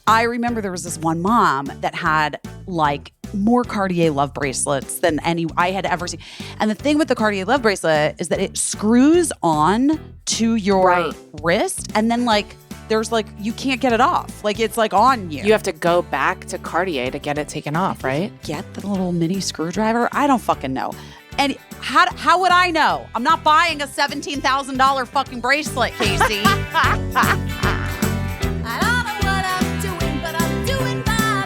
I remember there was this one mom that had like more Cartier love bracelets than any I had ever seen. And the thing with the Cartier love bracelet is that it screws on to your wrist, and then like there's like you can't get it off. Like it's like on you. You have to go back to Cartier to get it taken off, right? Get the little mini screwdriver? I don't fucking know. And how would I know? I'm not buying a $17,000 fucking bracelet, Caissie. I don't know what I'm doing, but I'm doing my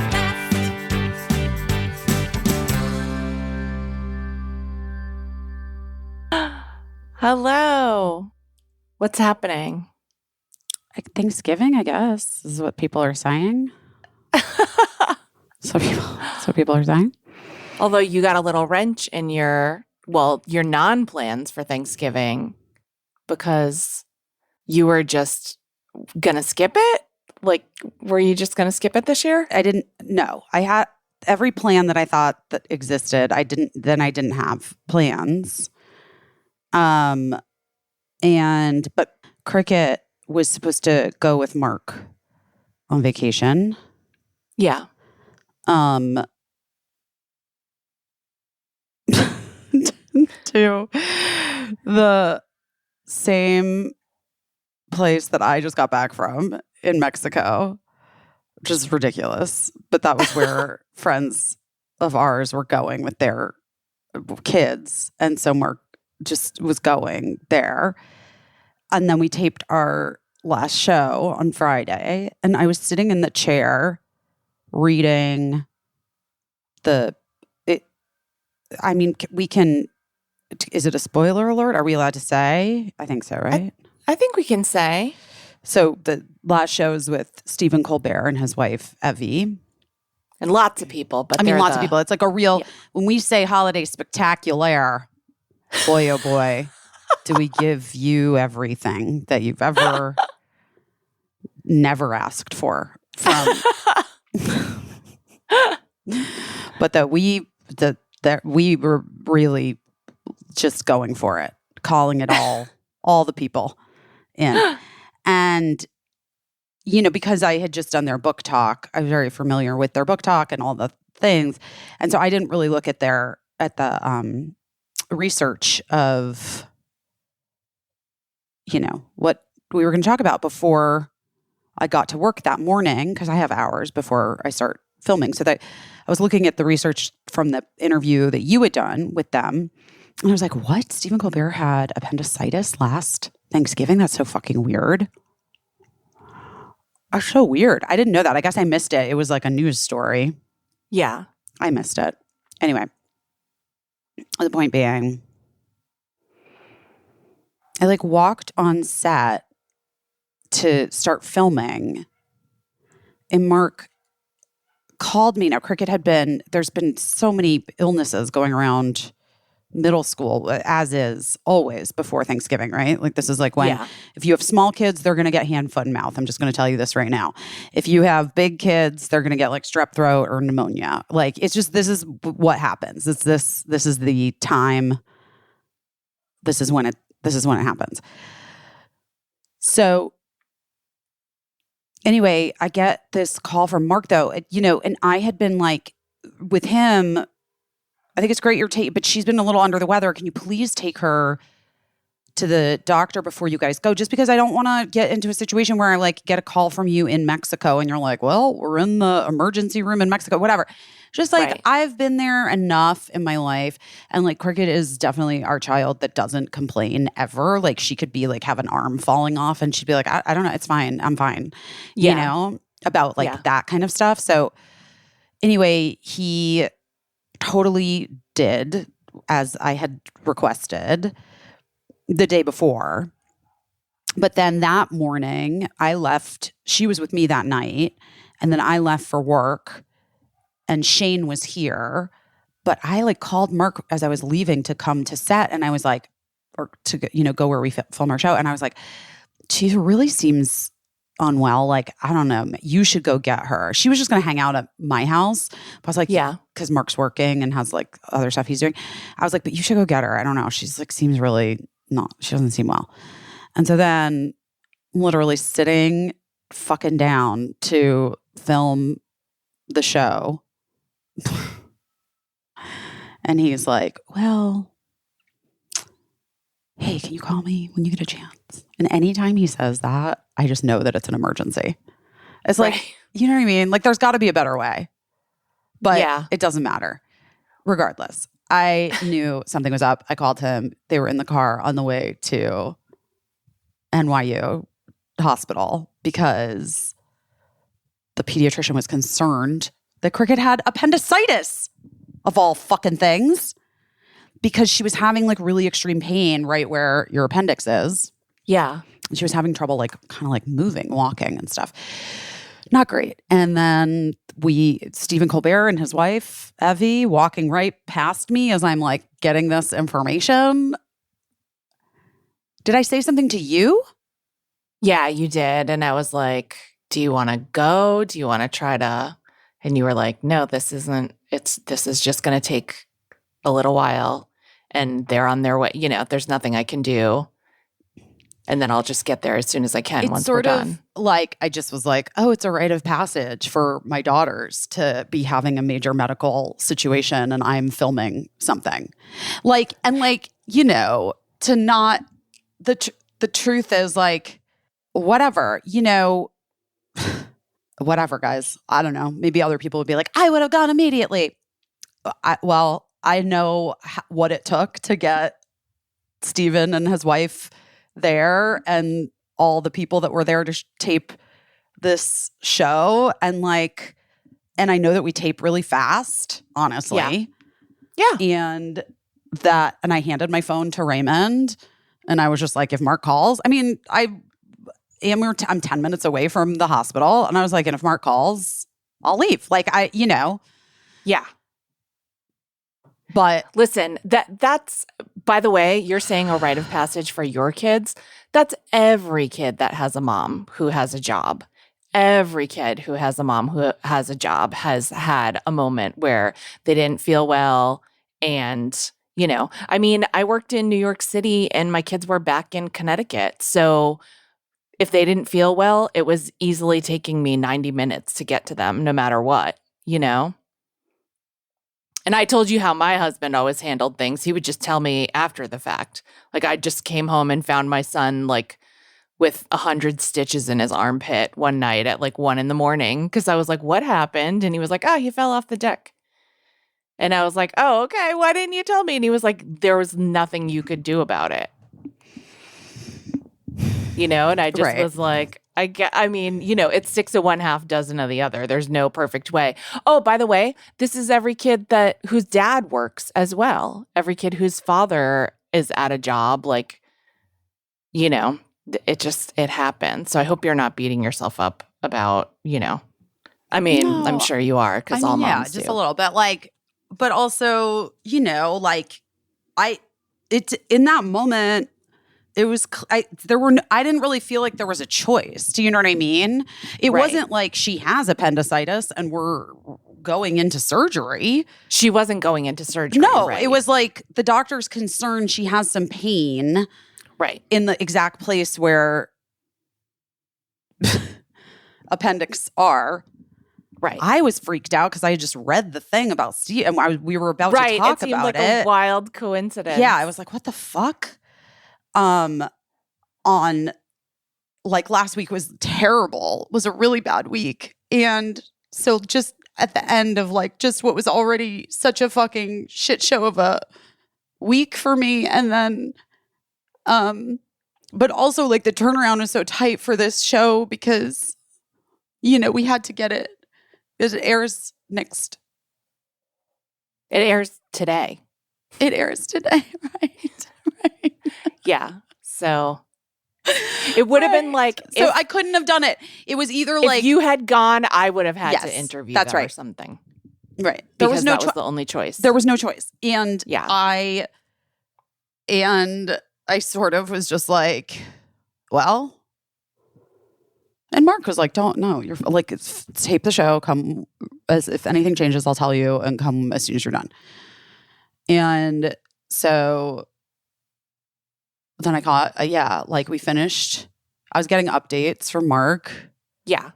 best. Hello. What's happening? Like Thanksgiving, I guess, is what people are saying. So people are saying. Although you got a little wrench in your non-plans for Thanksgiving because you were just gonna skip it? Like, were you just gonna skip it this year? I didn't. No, I had every plan that I thought that existed. I didn't have plans. But Cricket was supposed to go with Mark on vacation. Yeah. To the same place that I just got back from in Mexico, which is ridiculous. But that was where friends of ours were going with their kids. And so Mark just was going there. And then we taped our last show on Friday. And I was sitting in the chair reading we can, is it a spoiler alert? Are we allowed to say? I think so, right? I think we can say. So the last show is with Stephen Colbert and his wife, Evie. And lots of people. But lots of people. It's like a real, when we say holiday spectacular, boy, oh boy, do we give you everything that you've ever never asked for from. But that we were really just going for it, calling it all the people in. And, because I had just done their book talk, I was very familiar with their book talk and all the things. And so I didn't really look at the research of, what we were going to talk about before I got to work that morning, because I have hours before I start filming. So that I was looking at the research from the interview that you had done with them. And I was like, what? Stephen Colbert had appendicitis last Thanksgiving? That's so fucking weird. That's so weird. I didn't know that. I guess I missed it. It was like a news story. Yeah. I missed it. Anyway, the point being, I walked on set to start filming, and Mark called me. Now, there's been so many illnesses going around middle school, as is always before Thanksgiving, right? Like this is like when, if you have small kids, they're going to get hand, foot, and mouth. I'm just going to tell you this right now. If you have big kids, they're going to get like strep throat or pneumonia. Like it's just, this is what happens. This is the time. This is when it happens. So anyway, I get this call from Mark though, and I had been like with him, I think it's great you're taking, but she's been a little under the weather. Can you please take her to the doctor before you guys go? Just because I don't want to get into a situation where I get a call from you in Mexico and you're like, well, we're in the emergency room in Mexico, whatever. Just I've been there enough in my life. And Cricket is definitely our child that doesn't complain ever. She could be have an arm falling off and she'd be like, I don't know. It's fine. I'm fine. About that kind of stuff. So anyway, he totally did as I had requested the day before. But then that morning I left, she was with me that night, and then I left for work and Shane was here. But I called Mark as I was leaving to come to set, and I was like, or to go where we film our show. And I was like, she really seems unwell. I don't know. You should go get her. She was just going to hang out at my house. But I was like, yeah, because Mark's working and has other stuff he's doing. I was like, but you should go get her. I don't know. She's seems really not, she doesn't seem well. And so then literally sitting fucking down to film the show. And he's like, well, hey, can you call me when you get a chance? And anytime he says that, I just know that it's an emergency. It's like, Right. you know what I mean? Like, there's got to be a better way. But Yeah. it doesn't matter. Regardless, I knew something was up. I called him. They were in the car on the way to NYU hospital because the pediatrician was concerned that Cricket had appendicitis, of all fucking things, because she was having like really extreme pain right where your appendix is. Yeah. She was having trouble like kind of like moving, walking and stuff. Not great. And then Stephen Colbert and his wife, Evie, walking right past me as I'm like getting this information. Did I say something to you? Yeah, you did. And I was like, do you want to go? Do you want to try to? And you were like, no, this is just going to take a little while. And they're on their way. You know, there's nothing I can do. And then I'll just get there as soon as I can It's once sort we're of done. like, I just was like, oh, it's a rite of passage for my daughters to be having a major medical situation and I'm filming something. Like, and like, you know, to not, the truth is like, whatever, you know, whatever, guys. I don't know. Maybe other people would be like, I would have gone immediately. I know what it took to get Steven and his wife there and all the people that were there to tape this show. And like, and I know that we tape really fast, honestly. Yeah. And I handed my phone to Raymond and I was just like, if Mark calls, I mean, I'm 10 minutes away from the hospital. And I was like, and if Mark calls, I'll leave. Like Yeah. But listen, that's, by the way, you're saying a rite of passage for your kids. That's every kid that has a mom who has a job. Every kid who has a mom who has a job has had a moment where they didn't feel well. And, you know, I mean, I worked in New York City and my kids were back in Connecticut. So if they didn't feel well, it was easily taking me 90 minutes to get to them, no matter what, you know? And I told you how my husband always handled things. He would just tell me after the fact. Like, I just came home and found my son, like, with 100 stitches in his armpit one night at, like, 1 a.m. because I was like, what happened? And he was like, oh, he fell off the deck. And I was like, oh, okay, why didn't you tell me? And he was like, there was nothing you could do about it. You know, and I just was like, I mean, you know, it's 6 of one, half dozen of the other. There's no perfect way. Oh, by the way, this is every kid whose dad works as well. Every kid whose father is at a job, like, you know, it happens. So I hope you're not beating yourself up about, you know, I mean, No. I'm sure you are because all moms just do. a little bit. Like, but also, you know, like it's in that moment. It was I didn't really feel like there was a choice. Do you know what I mean? It Right. wasn't like she has appendicitis and we're going into surgery. She wasn't going into surgery. No, right? it was like the doctor's concerned she has some pain right. in the exact place where appendix are. Right. I was freaked out because I had just read the thing about Steve and we were about to talk It seemed about like it. a wild coincidence. Yeah, I was like, what the fuck? On like last week was terrible, was a really bad week. And so just at the end of like just what was already such a fucking shit show of a week for me. And then, but also like the turnaround was so tight for this show because, you know, we had to get it. It airs next. It airs today. It airs today, right? Right. Yeah. So it would have been like so I couldn't have done it. It was either like if you had gone, I would have had Yes, to interview that's them or right. something. right. There was Because no that was the only choice. There was no choice. And Yeah. I sort of was just like, well, and Mark was like, don't, no, you're like, tape the show, come as if anything changes, I'll tell you and come as soon as you're done. And so then I got, like we finished, I was getting updates from Mark Yeah.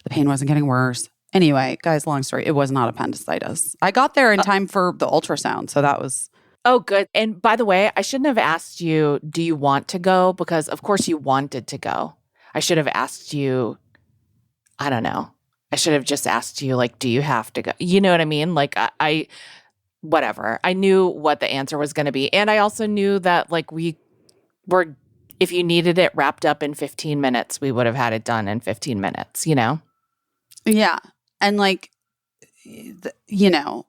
The pain wasn't getting worse. Anyway, guys, long story. It was not appendicitis. I got there in time for the ultrasound. So that was. Oh, good. And by the way, I shouldn't have asked you, do you want to go? Because of course you wanted to go. I should have asked you, I don't know. I should have just asked you, like, do you have to go? You know what I mean? Like, I whatever. I knew what the answer was going to be. And I also knew that, like, we were, if you needed it wrapped up in 15 minutes, we would have had it done in 15 minutes, you know? Yeah. And like, you know,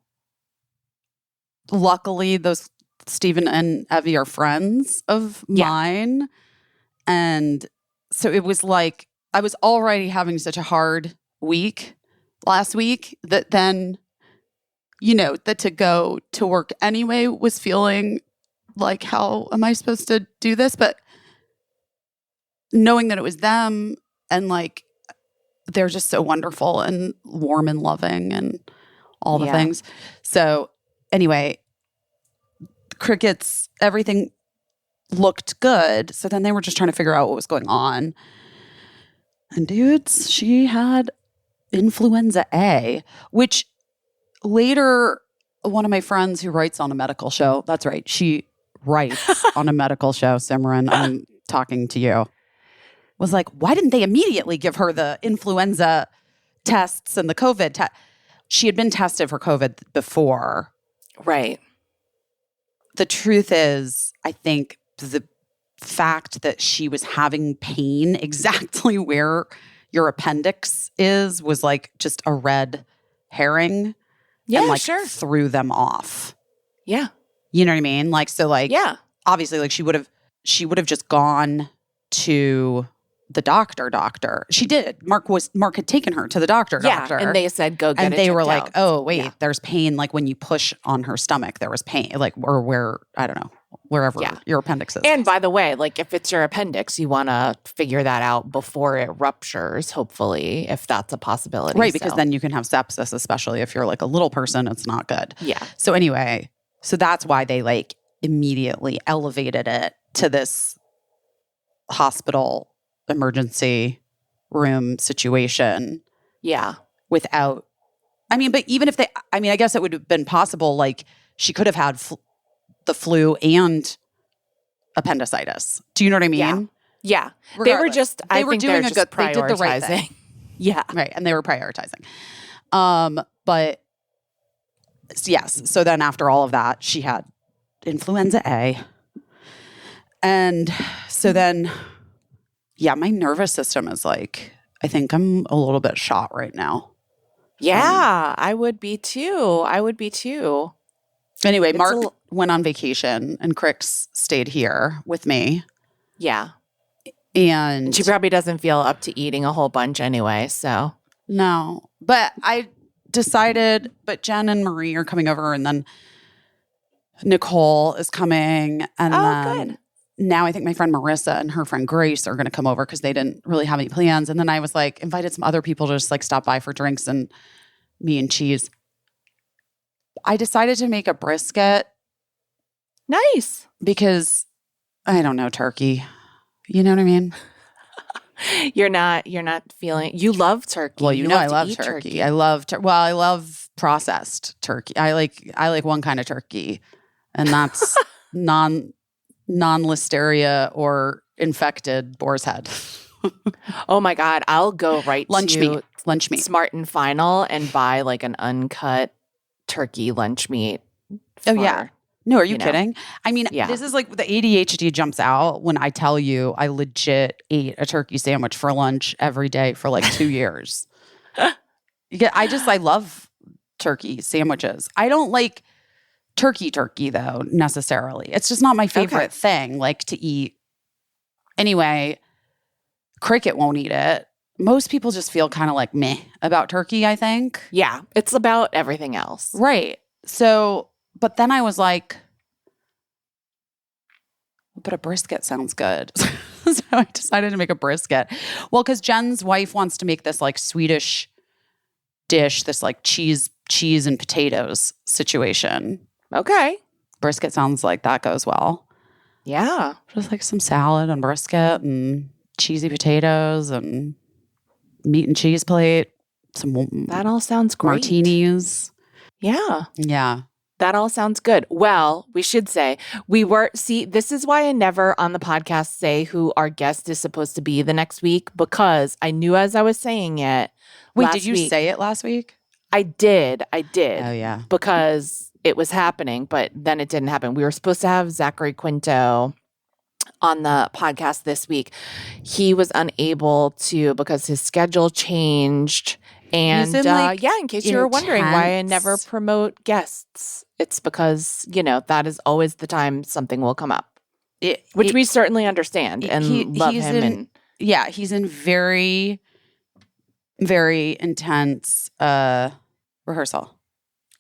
luckily those Stephen and Evie are friends of mine. And so it was like, I was already having such a hard week last week that then, you know, that to go to work anyway was feeling like, how am I supposed to do this? But knowing that it was them and like, they're just so wonderful and warm and loving and all the things. So anyway, crickets, everything looked good. So then they were just trying to figure out what was going on. And dudes, she had influenza A, which later one of my friends who writes on a medical show, that's right, she writes on a medical show, Simran, I'm talking to you, was like, why didn't they immediately give her the influenza tests and the COVID test? She had been tested for COVID before. Right. The truth is, I think the fact that she was having pain exactly where your appendix is was like just a red herring. Yeah, and like sure. threw them off. Yeah. You know what I mean? Like, so like, Yeah. obviously like she would have just gone to the doctor. She did. Mark had taken her to the doctor. And they said, go get it and they were checked like, out. oh, wait, there's pain. Like when you push on her stomach, there was pain, like, or where, I don't know, wherever your appendix is. And by the way, like if it's your appendix, you want to figure that out before it ruptures, hopefully, if that's a possibility. Right, because then you can have sepsis, especially if you're like a little person, it's not good. Yeah. So anyway, so that's why they like immediately elevated it to this hospital emergency room situation. Yeah. Without, I mean, but even if they, I mean, I guess it would have been possible, like she could have had the flu and appendicitis. Do you know what I mean? Yeah. Regardless, they were just, I think doing they're just they did the right thing. prioritizing. Yeah. Right. And they were prioritizing. But yes. So then after all of that, she had influenza A. And so then, yeah, my nervous system is like, I think I'm a little bit shot right now. Yeah, I would be too. Anyway, Mark went on vacation and Crix stayed here with me. Yeah. And she probably doesn't feel up to eating a whole bunch anyway, so. No. But I decided, but Jen and Marie are coming over and then Nicole is coming. And then good. Now I think my friend Marissa and her friend Grace are going to come over because they didn't really have any plans. And then I was like, invited some other people to just like stop by for drinks and me and cheese. I decided to make a brisket. Nice. Because I don't know, turkey. You know what I mean? You're not feeling, you love turkey. Well, you know I love turkey. I love, I love processed turkey. I like one kind of turkey, and that's non-listeria or infected boar's head. Oh my God. I'll go lunch to meat. Smart and Final and buy like an uncut turkey lunch meat. Oh yeah. No, are you kidding? I mean, Yeah. This is like the ADHD jumps out when I tell you I legit ate a turkey sandwich for lunch every day for like 2 years. I love turkey sandwiches. I don't like turkey though, necessarily. It's just not my favorite thing, like to eat. Anyway, Cricket won't eat it. Most people just feel kind of like meh about turkey, I think. Yeah, it's about everything else. Right. So, but then I was like, but a brisket sounds good. So I decided to make a brisket. Well, because Jen's wife wants to make this like Swedish dish, this like cheese and potatoes situation. Okay. Brisket sounds like that goes well. Yeah. Just like some salad and brisket and cheesy potatoes and meat and cheese plate, some That all sounds great. martinis. Yeah. Yeah. That all sounds good. Well, we should say this is why I never on the podcast say who our guest is supposed to be the next week, because I knew as I was saying it. Wait, did you say it last week? I did. Oh, yeah. Because it was happening, but then it didn't happen. We were supposed to have Zachary Quinto on the podcast this week. He was unable to because his schedule changed. And in case you were wondering why I never promote guests, it's because, that is always the time something will come up, which we certainly understand and love him. He's in very, very intense rehearsal.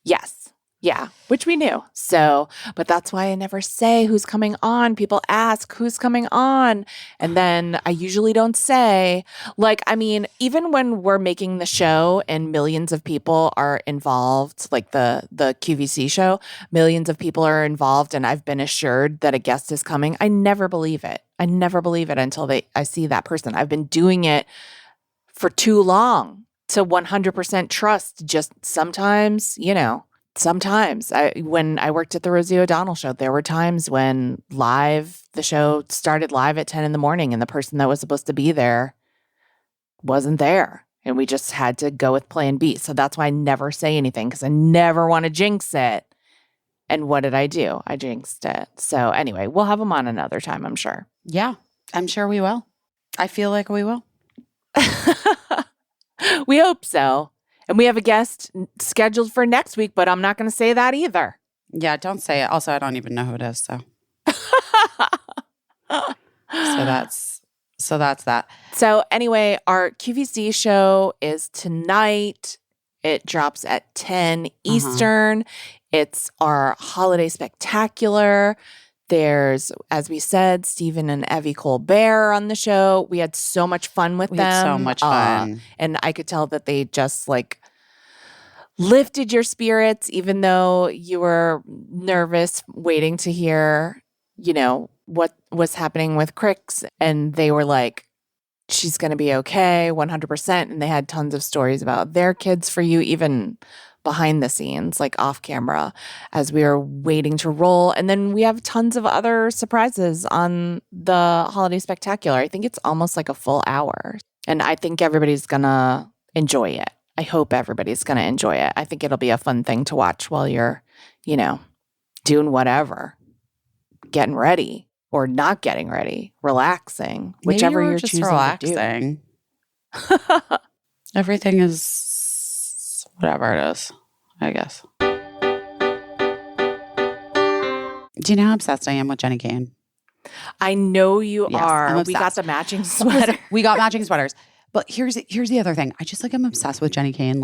Yes. Yeah, which we knew. So, but that's why I never say who's coming on. People ask who's coming on. And then I usually don't say, even when we're making the show and millions of people are involved, like the QVC show, millions of people are involved and I've been assured that a guest is coming, I never believe it. I never believe it until I see that person. I've been doing it for too long to 100% trust. Just sometimes, Sometimes when I worked at the Rosie O'Donnell show, there were times when the show started live at 10 in the morning and the person that was supposed to be there wasn't there. And we just had to go with plan B. So that's why I never say anything, because I never want to jinx it. And what did I do? I jinxed it. So anyway, we'll have them on another time, I'm sure. Yeah, I'm sure we will. I feel like we will. We hope so. And we have a guest scheduled for next week, but I'm not going to say that either. Yeah, don't say it. Also, I don't even know who it is, so. So that's that. So anyway, our QVC show is tonight. It drops at 10 Eastern. It's our holiday spectacular. There's, as we said, Stephen and Evie Colbert on the show. We had so much fun with them. Had so much fun. And I could tell that they just lifted your spirits, even though you were nervous waiting to hear, what was happening with Crix. And they were like, she's going to be okay, 100%. And they had tons of stories about their kids for you, even behind the scenes, like off camera, as we were waiting to roll. And then we have tons of other surprises on the Holiday Spectacular. I think it's almost like a full hour. And I think everybody's going to enjoy it. I hope everybody's going to enjoy it. I think it'll be a fun thing to watch while you're, doing whatever, getting ready or not getting ready, relaxing, whichever you're just choosing relaxing. to do. Everything is whatever it is, I guess. Do you know how obsessed I am with Jenny Kane? I know you Yes, are. I'm We got obsessed. the matching sweater. We got matching sweaters. But here's the other thing. I'm obsessed with Jenny Kane,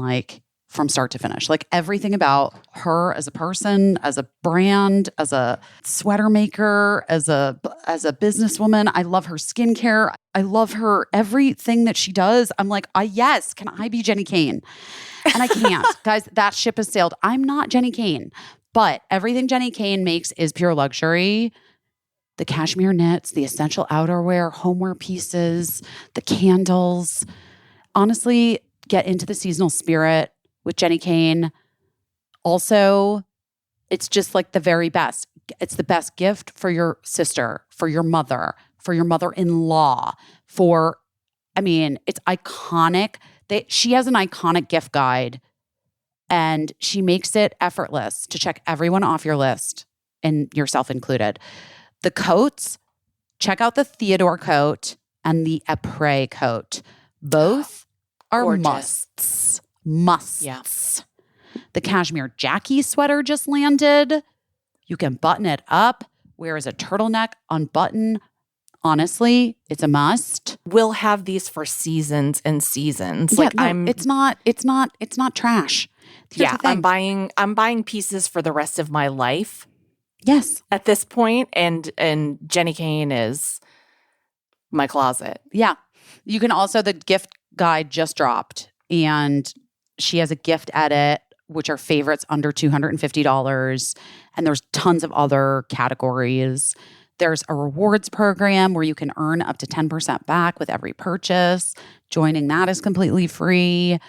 from start to finish. Everything about her as a person, as a brand, as a sweater maker, as a businesswoman. I love her skincare. I love her everything that she does. I'm like, yes, can I be Jenny Kane? And I can't. Guys, that ship has sailed. I'm not Jenny Kane. But everything Jenny Kane makes is pure luxury. The cashmere knits, the essential outerwear, homeware pieces, the candles. Honestly, get into the seasonal spirit with Jenny Kane. Also, it's just the very best. It's the best gift for your sister, for your mother-in-law, it's iconic. She has an iconic gift guide, and she makes it effortless to check everyone off your list, and yourself included. The coats, check out the Theodore coat and the Après coat. Both are Gorgeous. Musts. Yeah. The cashmere Jackie sweater just landed. You can button it up, wear as a turtleneck, unbutton. Honestly, it's a must. We'll have these for seasons and seasons. It's not trash. Here's the thing. I'm buying pieces for the rest of my life. Yes. At this point, and Jenny Kane is my closet. Yeah. You can also, the gift guide just dropped, and she has a gift edit, which are favorites under $250. And there's tons of other categories. There's a rewards program where you can earn up to 10% back with every purchase. Joining that is completely free.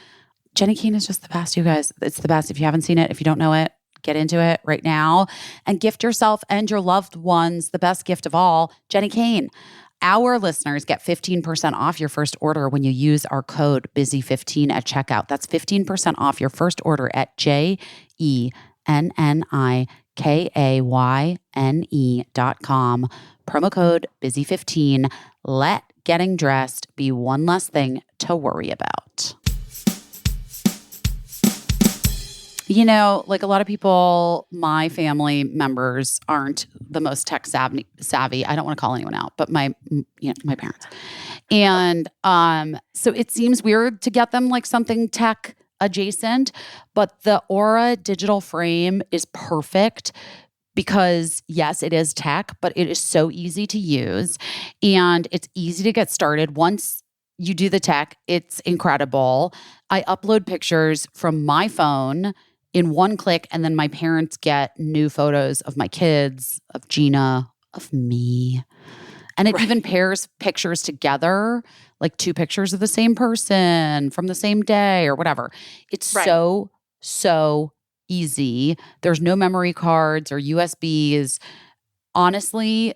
Jenny Kane is just the best, you guys. It's the best. If you haven't seen it, if you don't know it, get into it right now and gift yourself and your loved ones the best gift of all, Jenny Kane. Our listeners get 15% off your first order when you use our code BUSY15 at checkout. That's 15% off your first order at JENNIKAYNE.com. Promo code BUSY15. Let getting dressed be one less thing to worry about. You know, like a lot of people, my family members aren't the most tech savvy. I don't want to call anyone out, but my parents. And so it seems weird to get them like something tech adjacent, but the Aura digital frame is perfect because yes, it is tech, but it is so easy to use and it's easy to get started. Once you do the tech, it's incredible. I upload pictures from my phone in one click, and then my parents get new photos of my kids, of Gina, of me. And it even pairs pictures together, like two pictures of the same person from the same day or whatever. It's so easy. There's no memory cards or USBs. Honestly,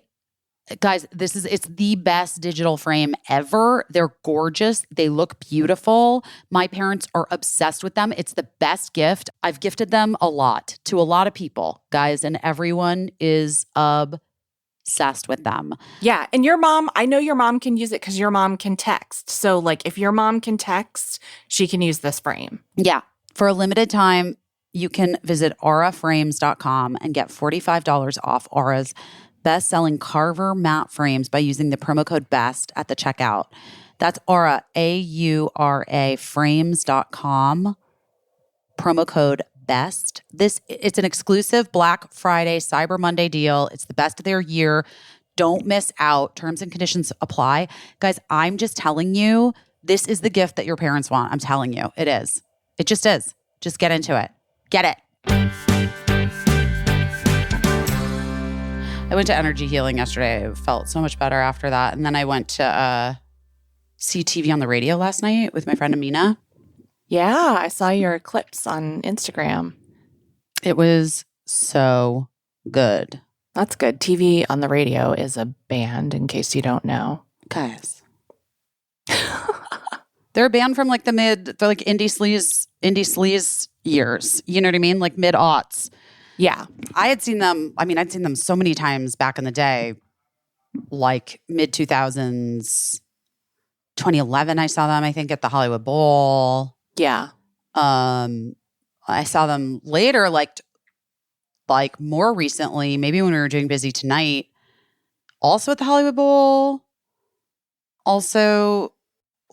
guys, it's the best digital frame ever. They're gorgeous. They look beautiful. My parents are obsessed with them. It's the best gift. I've gifted them a lot to a lot of people, guys, and everyone is obsessed with them. Yeah. And your mom, I know your mom can use it because your mom can text. So like if your mom can text, she can use this frame. Yeah. For a limited time, you can visit auraframes.com and get $45 off Aura's best-selling Carver matte frames by using the promo code BEST at the checkout. That's Aura, AURA, frames.com, promo code BEST. It's an exclusive Black Friday, Cyber Monday deal. It's the best of their year. Don't miss out. Terms and conditions apply. Guys, I'm just telling you, this is the gift that your parents want. I'm telling you, it is. It just is. Just get into it. Get it. I went to energy healing yesterday. I felt so much better after that. And then I went to see TV on the radio last night with my friend Amina. Yeah, I saw your clips on Instagram. It was so good. That's good. TV on the radio is a band, in case you don't know. Guys. They're a band from like they're like indie sleaze years. You know what I mean? Like mid-aughts. Yeah. I'd seen them so many times back in the day, like mid-2000s, 2011, I saw them, I think, at the Hollywood Bowl. Yeah. I saw them later, like more recently, maybe when we were doing Busy Tonight, also at the Hollywood Bowl. Also,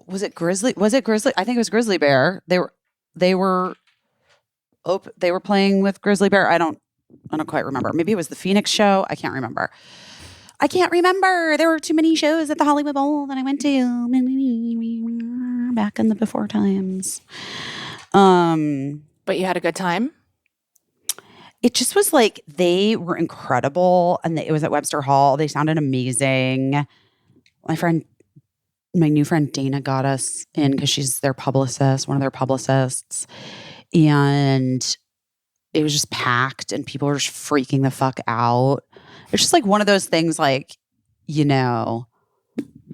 was it Grizzly? I think it was Grizzly Bear. They were playing with Grizzly Bear. I don't quite remember. Maybe it was the Phoenix show. I can't remember. There were too many shows at the Hollywood Bowl that I went to back in the before times. But you had a good time? It just was like they were incredible, and it was at Webster Hall. They sounded amazing. My new friend Dana got us in because she's their publicist, one of their publicists. And it was just packed and people were just freaking the fuck out. It's just like one of those things like, you know,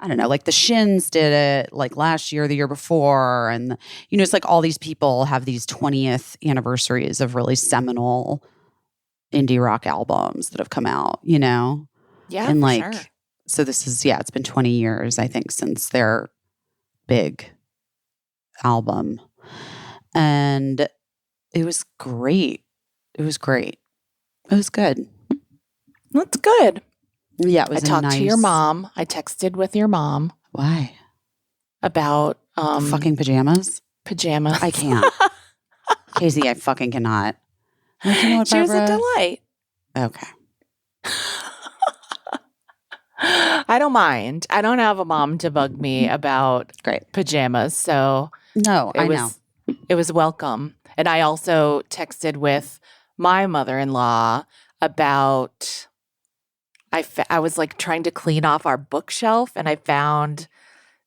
I don't know, like the Shins did it like last year, the year before. And, you know, it's like all these people have these 20th anniversaries of really seminal indie rock albums that have come out, you know? Yeah, and for like, sure. So this is, it's been 20 years, I think, since their big album. And it was great. It was good. That's good. Yeah, it was I talked to your mom. I texted with your mom. Why? About fucking pajamas? pajamas. I can't. Caissie, I fucking cannot. Like, you know what, She was a Barbara? delight. Okay. I don't mind. I don't have a mom to bug me about Great. pajamas, so No, I know. It was welcome. And I also texted with my mother-in-law about, I was like trying to clean off our bookshelf, and I found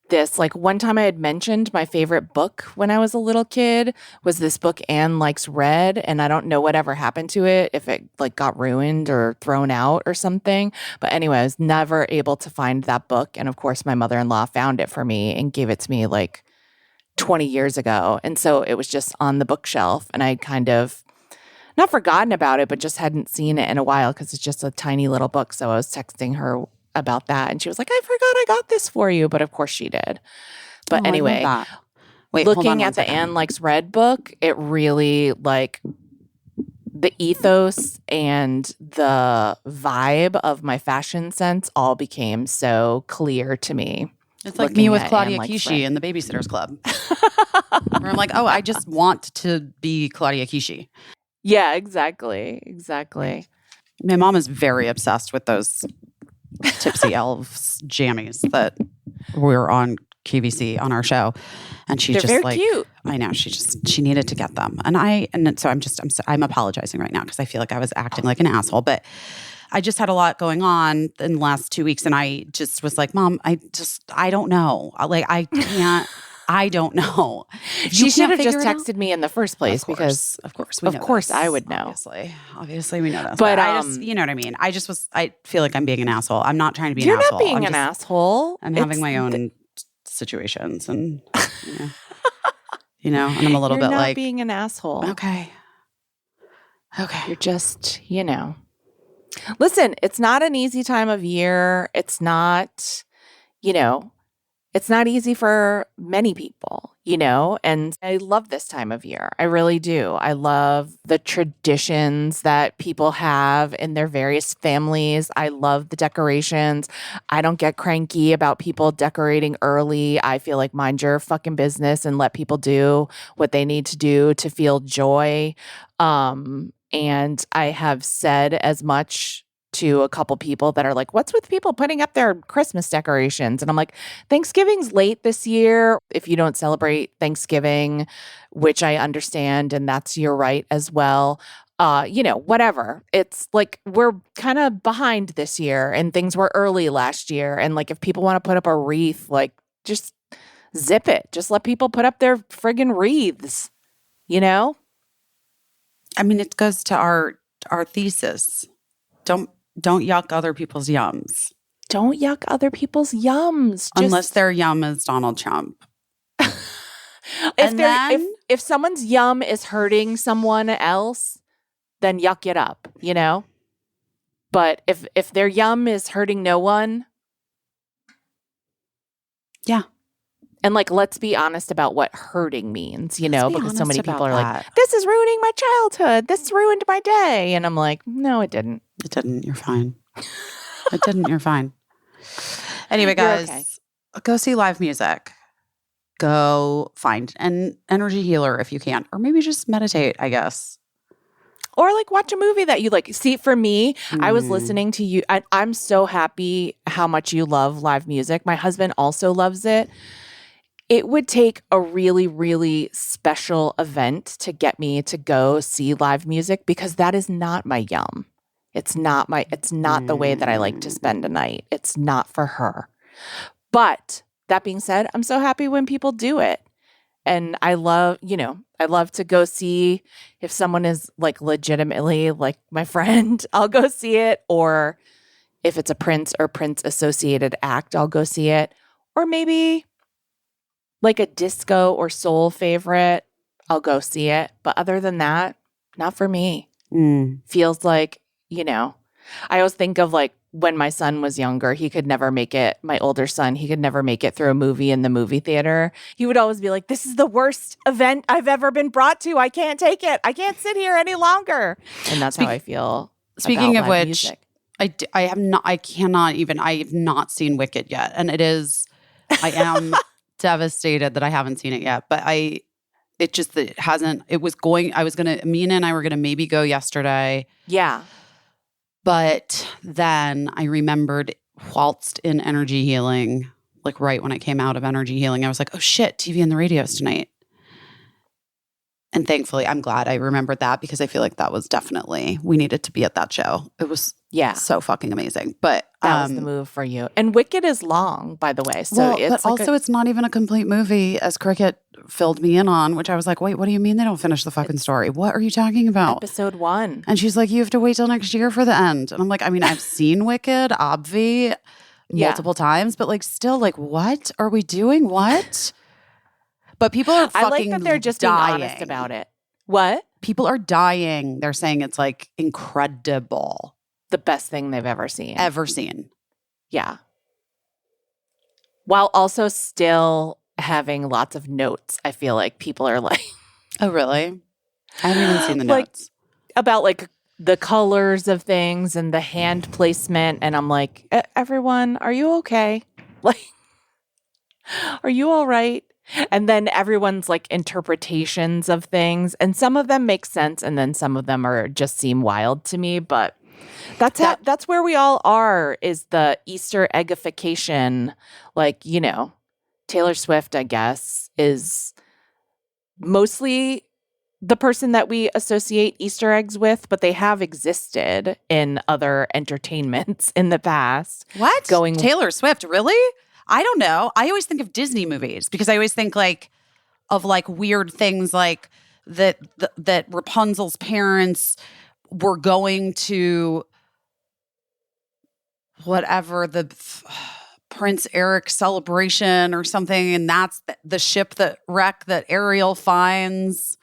this. Like one time I had mentioned my favorite book when I was a little kid was this book Anne Likes Red, and I don't know whatever happened to it, if it like got ruined or thrown out or something. But anyway, I was never able to find that book. And of course, my mother-in-law found it for me and gave it to me like 20 years ago. And so it was just on the bookshelf, and I kind of not forgotten about it, but just hadn't seen it in a while because it's just a tiny little book. So I was texting her about that, and she was like, I forgot I got this for you. But of course she did. But Oh, I love anyway, that. Wait, hold on looking one at the second. Anne Likes Red book, it really like the ethos and the vibe of my fashion sense all became so clear to me. It's like looking me with at Claudia Anne Likes Kishi Red. in the Babysitters Club. Where I'm like, oh, I just want to be Claudia Kishi. Yeah, exactly. My mom is very obsessed with those Tipsy Elves jammies that were on QVC on our show. And she They're just very like, cute. I know, she needed to get them. And so I'm apologizing right now because I feel like I was acting like an asshole, but I just had a lot going on in the last 2 weeks. And I just was like, Mom, I don't know. Like, I can't, I don't know. If you She should can't have just figure it out- texted me in the first place because of course, of course I would know. Obviously we know this. But, I just, you know what I mean? I feel like I'm being an asshole. I'm not trying to be an you're asshole. not being I'm an just- asshole. I'm having my own situations and, and I'm a little You're bit not like, being an asshole. okay. You're just, Listen, it's not an easy time of year. It's not, it's not easy for many people, and I love this time of year. I really do. I love the traditions that people have in their various families. I love the decorations. I don't get cranky about people decorating early. I feel like mind your fucking business and let people do what they need to do to feel joy. And I have said as much to a couple people that are like, what's with people putting up their Christmas decorations? And I'm like, Thanksgiving's late this year. If you don't celebrate Thanksgiving, which I understand, and that's your right as well. Whatever. It's like we're kind of behind this year and things were early last year. And like if people want to put up a wreath, like just zip it. Just let people put up their friggin' wreaths, I mean, it goes to our thesis. Don't yuck other people's yums. Don't yuck other people's yums. Unless their yum is Donald Trump. If someone's yum is hurting someone else, then yuck it up, But if their yum is hurting no one, yeah. And like, let's be honest about what hurting means, because so many people are that. like, this is ruining my childhood. This ruined my day. And I'm like, no, it didn't. It didn't. You're fine. It didn't. You're fine. Anyway, guys, okay. Go see live music. Go find an energy healer if you can, or maybe just meditate, I guess. Or like watch a movie that you like. See, for me, I was listening to you. I'm so happy how much you love live music. My husband also loves it. It would take a really, really special event to get me to go see live music because that is not my yum. It's not the way that I like to spend a night. It's not for her. But that being said, I'm so happy when people do it. And I love to go see if someone is like legitimately like my friend, I'll go see it. Or if it's a Prince or Prince associated act, I'll go see it. Or maybe like a disco or soul favorite, I'll go see it. But other than that, not for me. Feels like, I always think of like when my son was younger, he could never make it. My older son, he could never make it through a movie in the movie theater. He would always be like, this is the worst event I've ever been brought to. I can't take it. I can't sit here any longer. And that's how I feel. Speaking about of live which, music. I have not seen Wicked yet. And I am devastated that I haven't seen it yet. But Mina and I were going to maybe go yesterday. Yeah. But then I remembered whilst in energy healing, like right when I came out of energy healing, I was like, oh shit, TV and the radio's tonight. And thankfully, I'm glad I remembered that because I feel like that was definitely, we needed to be at that show. It was Yeah. so fucking amazing. But That was the move for you. And Wicked is long, by the way. So well, it's but like also it's not even a complete movie, as Cricket filled me in on, which I was like, wait, what do you mean they don't finish the fucking story? What are you talking about? episode 1. And she's like, you have to wait till next year for the end. And I'm like, I mean, I've seen Wicked, obvi, multiple times, but like still like, what are we doing? What? But people are fucking I like that they're just dying. being honest about it. What? People are dying. They're saying it's like incredible. The best thing they've ever seen. Ever seen. Yeah. While also still having lots of notes. I feel like people are like Oh, really? I haven't even seen the like, notes. about like the colors of things and the hand placement. And I'm like, everyone, are you okay? Like, are you all right? And then everyone's like interpretations of things. And some of them make sense. And then some of them are just seem wild to me. But that's where we all are, is the Easter eggification. Like, you know, Taylor Swift, I guess, is mostly the person that we associate Easter eggs with, but they have existed in other entertainments in the past. What? Taylor Swift, really? I don't know. I always think of Disney movies because I always think like of like weird things like that Rapunzel's parents were going to whatever the Prince Eric celebration or something, and that's the ship that wrecked that Ariel finds.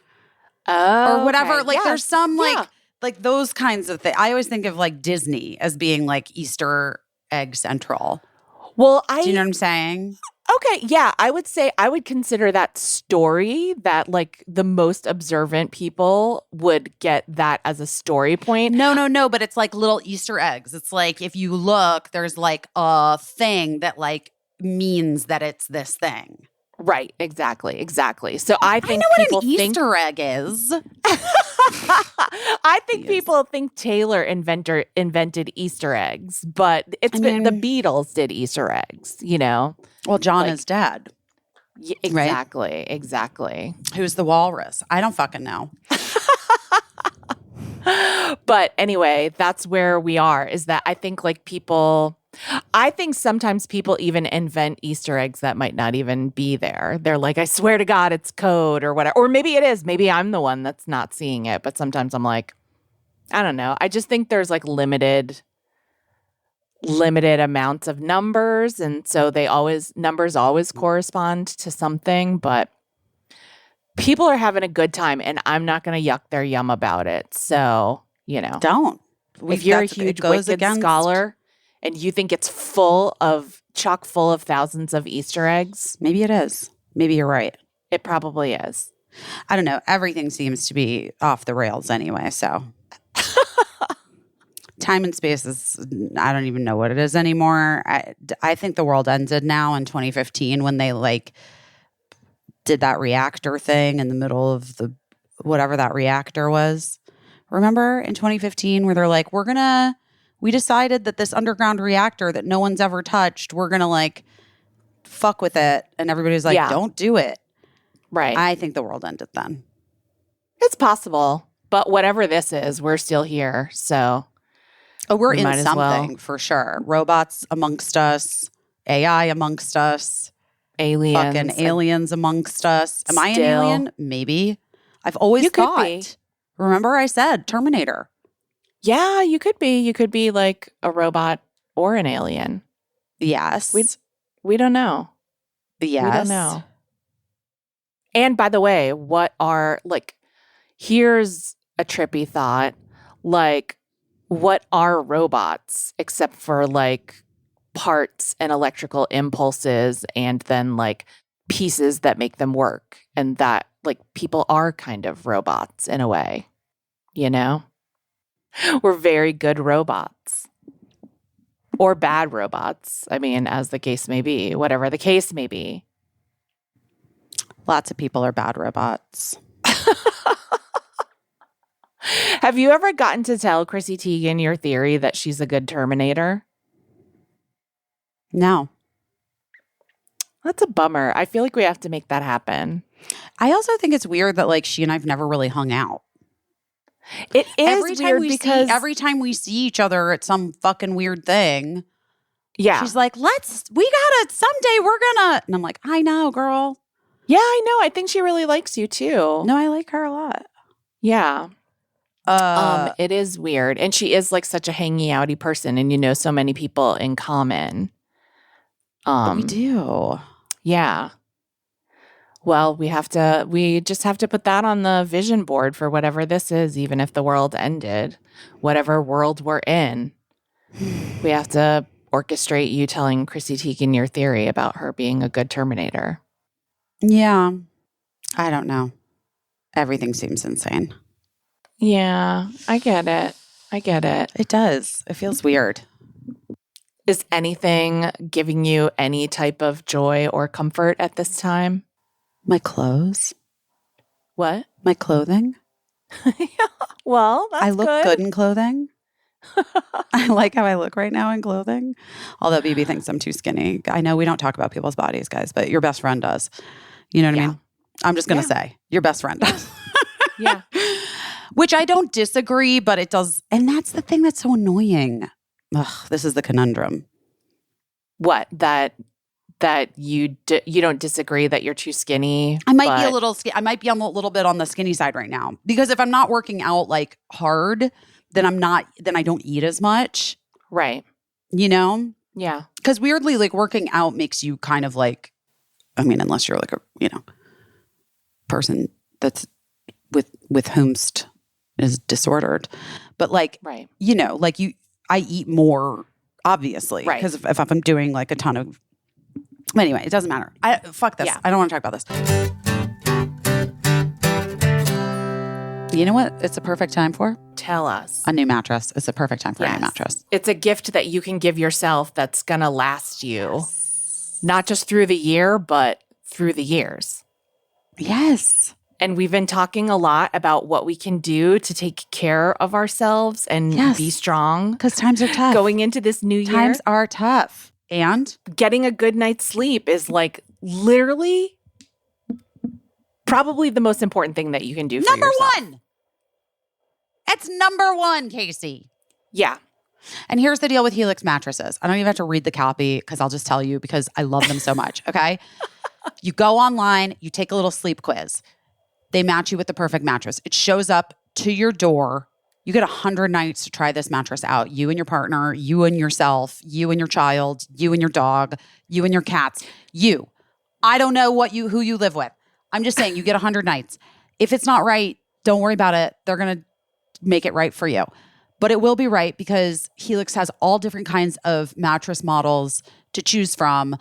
Or whatever. Okay. Like Yeah. there's some Yeah. like those kinds of things. I always think of like Disney as being like Easter egg central. Well, Do you know what I'm saying? Okay, yeah, I would say I would consider that story that like the most observant people would get that as a story point. No, but it's like little Easter eggs. It's like if you look, there's like a thing that like means that it's this thing. Right, exactly. So I think know what people an Easter egg is. I think people think Taylor invented Easter eggs, but the Beatles did Easter eggs, you know? Well, John is dead. Yeah, exactly. Who's the walrus? I don't fucking know. But anyway, that's where we are, is that I think like I think sometimes people even invent Easter eggs that might not even be there. They're like, I swear to God, it's code or whatever. Or maybe it is. Maybe I'm the one that's not seeing it. But sometimes I'm like, I don't know. I just think there's like limited amounts of numbers. And so numbers always correspond to something. But people are having a good time and I'm not going to yuck their yum about it. So, you know. Don't. If you're a huge Wicked scholar and you think it's chock full of thousands of Easter eggs. Maybe it is. Maybe you're right. It probably is. I don't know. Everything seems to be off the rails anyway, so. Time and space is, I don't even know what it is anymore. I think the world ended now in 2015 when they like did that reactor thing in the middle of whatever that reactor was. Remember in 2015 where they're like, we decided that this underground reactor that no one's ever touched, we're going to like fuck with it. And everybody's like, don't do it. Right. I think the world ended then. It's possible. But whatever this is, we're still here. So we're in something for sure. Robots amongst us, AI amongst us, aliens. Fucking aliens amongst us. Am I an alien? Maybe. I've always thought. Could be. Remember I said Terminator. Yeah, you could be. You could be like a robot or an alien. Yes. We don't know. Yes. We don't know. And by the way, here's a trippy thought. Like, what are robots except for like parts and electrical impulses and then like pieces that make them work? And that like people are kind of robots in a way, you know? We're very good robots or bad robots. I mean, as the case may be, whatever the case may be. Lots of people are bad robots. Have you ever gotten to tell Chrissy Teigen your theory that she's a good Terminator? No. That's a bummer. I feel like we have to make that happen. I also think it's weird that like she and I've never really hung out. It is weird because every time we see each other at some fucking weird thing, yeah. she's like, someday we're gonna, and I'm like, I know, girl. Yeah, I know. I think she really likes you too. No, I like her a lot. Yeah. It is weird. And she is like such a hangy outy person, and you know so many people in common. We do. Yeah. Well, we just have to put that on the vision board for whatever this is, even if the world ended, whatever world we're in. We have to orchestrate you telling Chrissy Teigen your theory about her being a good Terminator. Yeah. I don't know. Everything seems insane. Yeah, I get it. It does. It feels weird. Is anything giving you any type of joy or comfort at this time? My clothes. What? My clothing. Well, that's I look good in clothing. I like how I look right now in clothing. Although BB thinks I'm too skinny. I know we don't talk about people's bodies, guys, but your best friend does. You know what I mean? I'm just going to say your best friend does. Yeah. Which I don't disagree, but it does. And that's the thing that's so annoying. Ugh, this is the conundrum. What? That you don't disagree that you're too skinny? I might be a little I might be a little bit on the skinny side right now, because if I'm not working out like hard, then I don't eat as much. Right. You know? Yeah. Because weirdly, like working out makes you kind of like, I mean, unless you're like a, person that's with whomst is disordered. But like, right. I eat more, obviously. Right. Because if I'm doing like a ton of, anyway, it doesn't matter. Fuck this. Yeah. I don't want to talk about this. You know what it's a perfect time for? Tell us. A new mattress. It's a perfect time for a new mattress. It's a gift that you can give yourself that's going to last you. Not just through the year, but through the years. Yes. And we've been talking a lot about what we can do to take care of ourselves and be strong. Because times are tough. Going into this new year. Times are tough. And getting a good night's sleep is like literally probably the most important thing that you can do for yourself. Number one. It's number one, Caissie. Yeah. And here's the deal with Helix mattresses. I don't even have to read the copy because I'll just tell you because I love them so much, okay? You go online, you take a little sleep quiz. They match you with the perfect mattress. It shows up to your door. You get 100 nights to try this mattress out. You and your partner, you and yourself, you and your child, you and your dog, you and your cats. You. I don't know who you live with. I'm just saying you get 100 nights. If it's not right, don't worry about it. They're going to make it right for you. But it will be right because Helix has all different kinds of mattress models to choose from.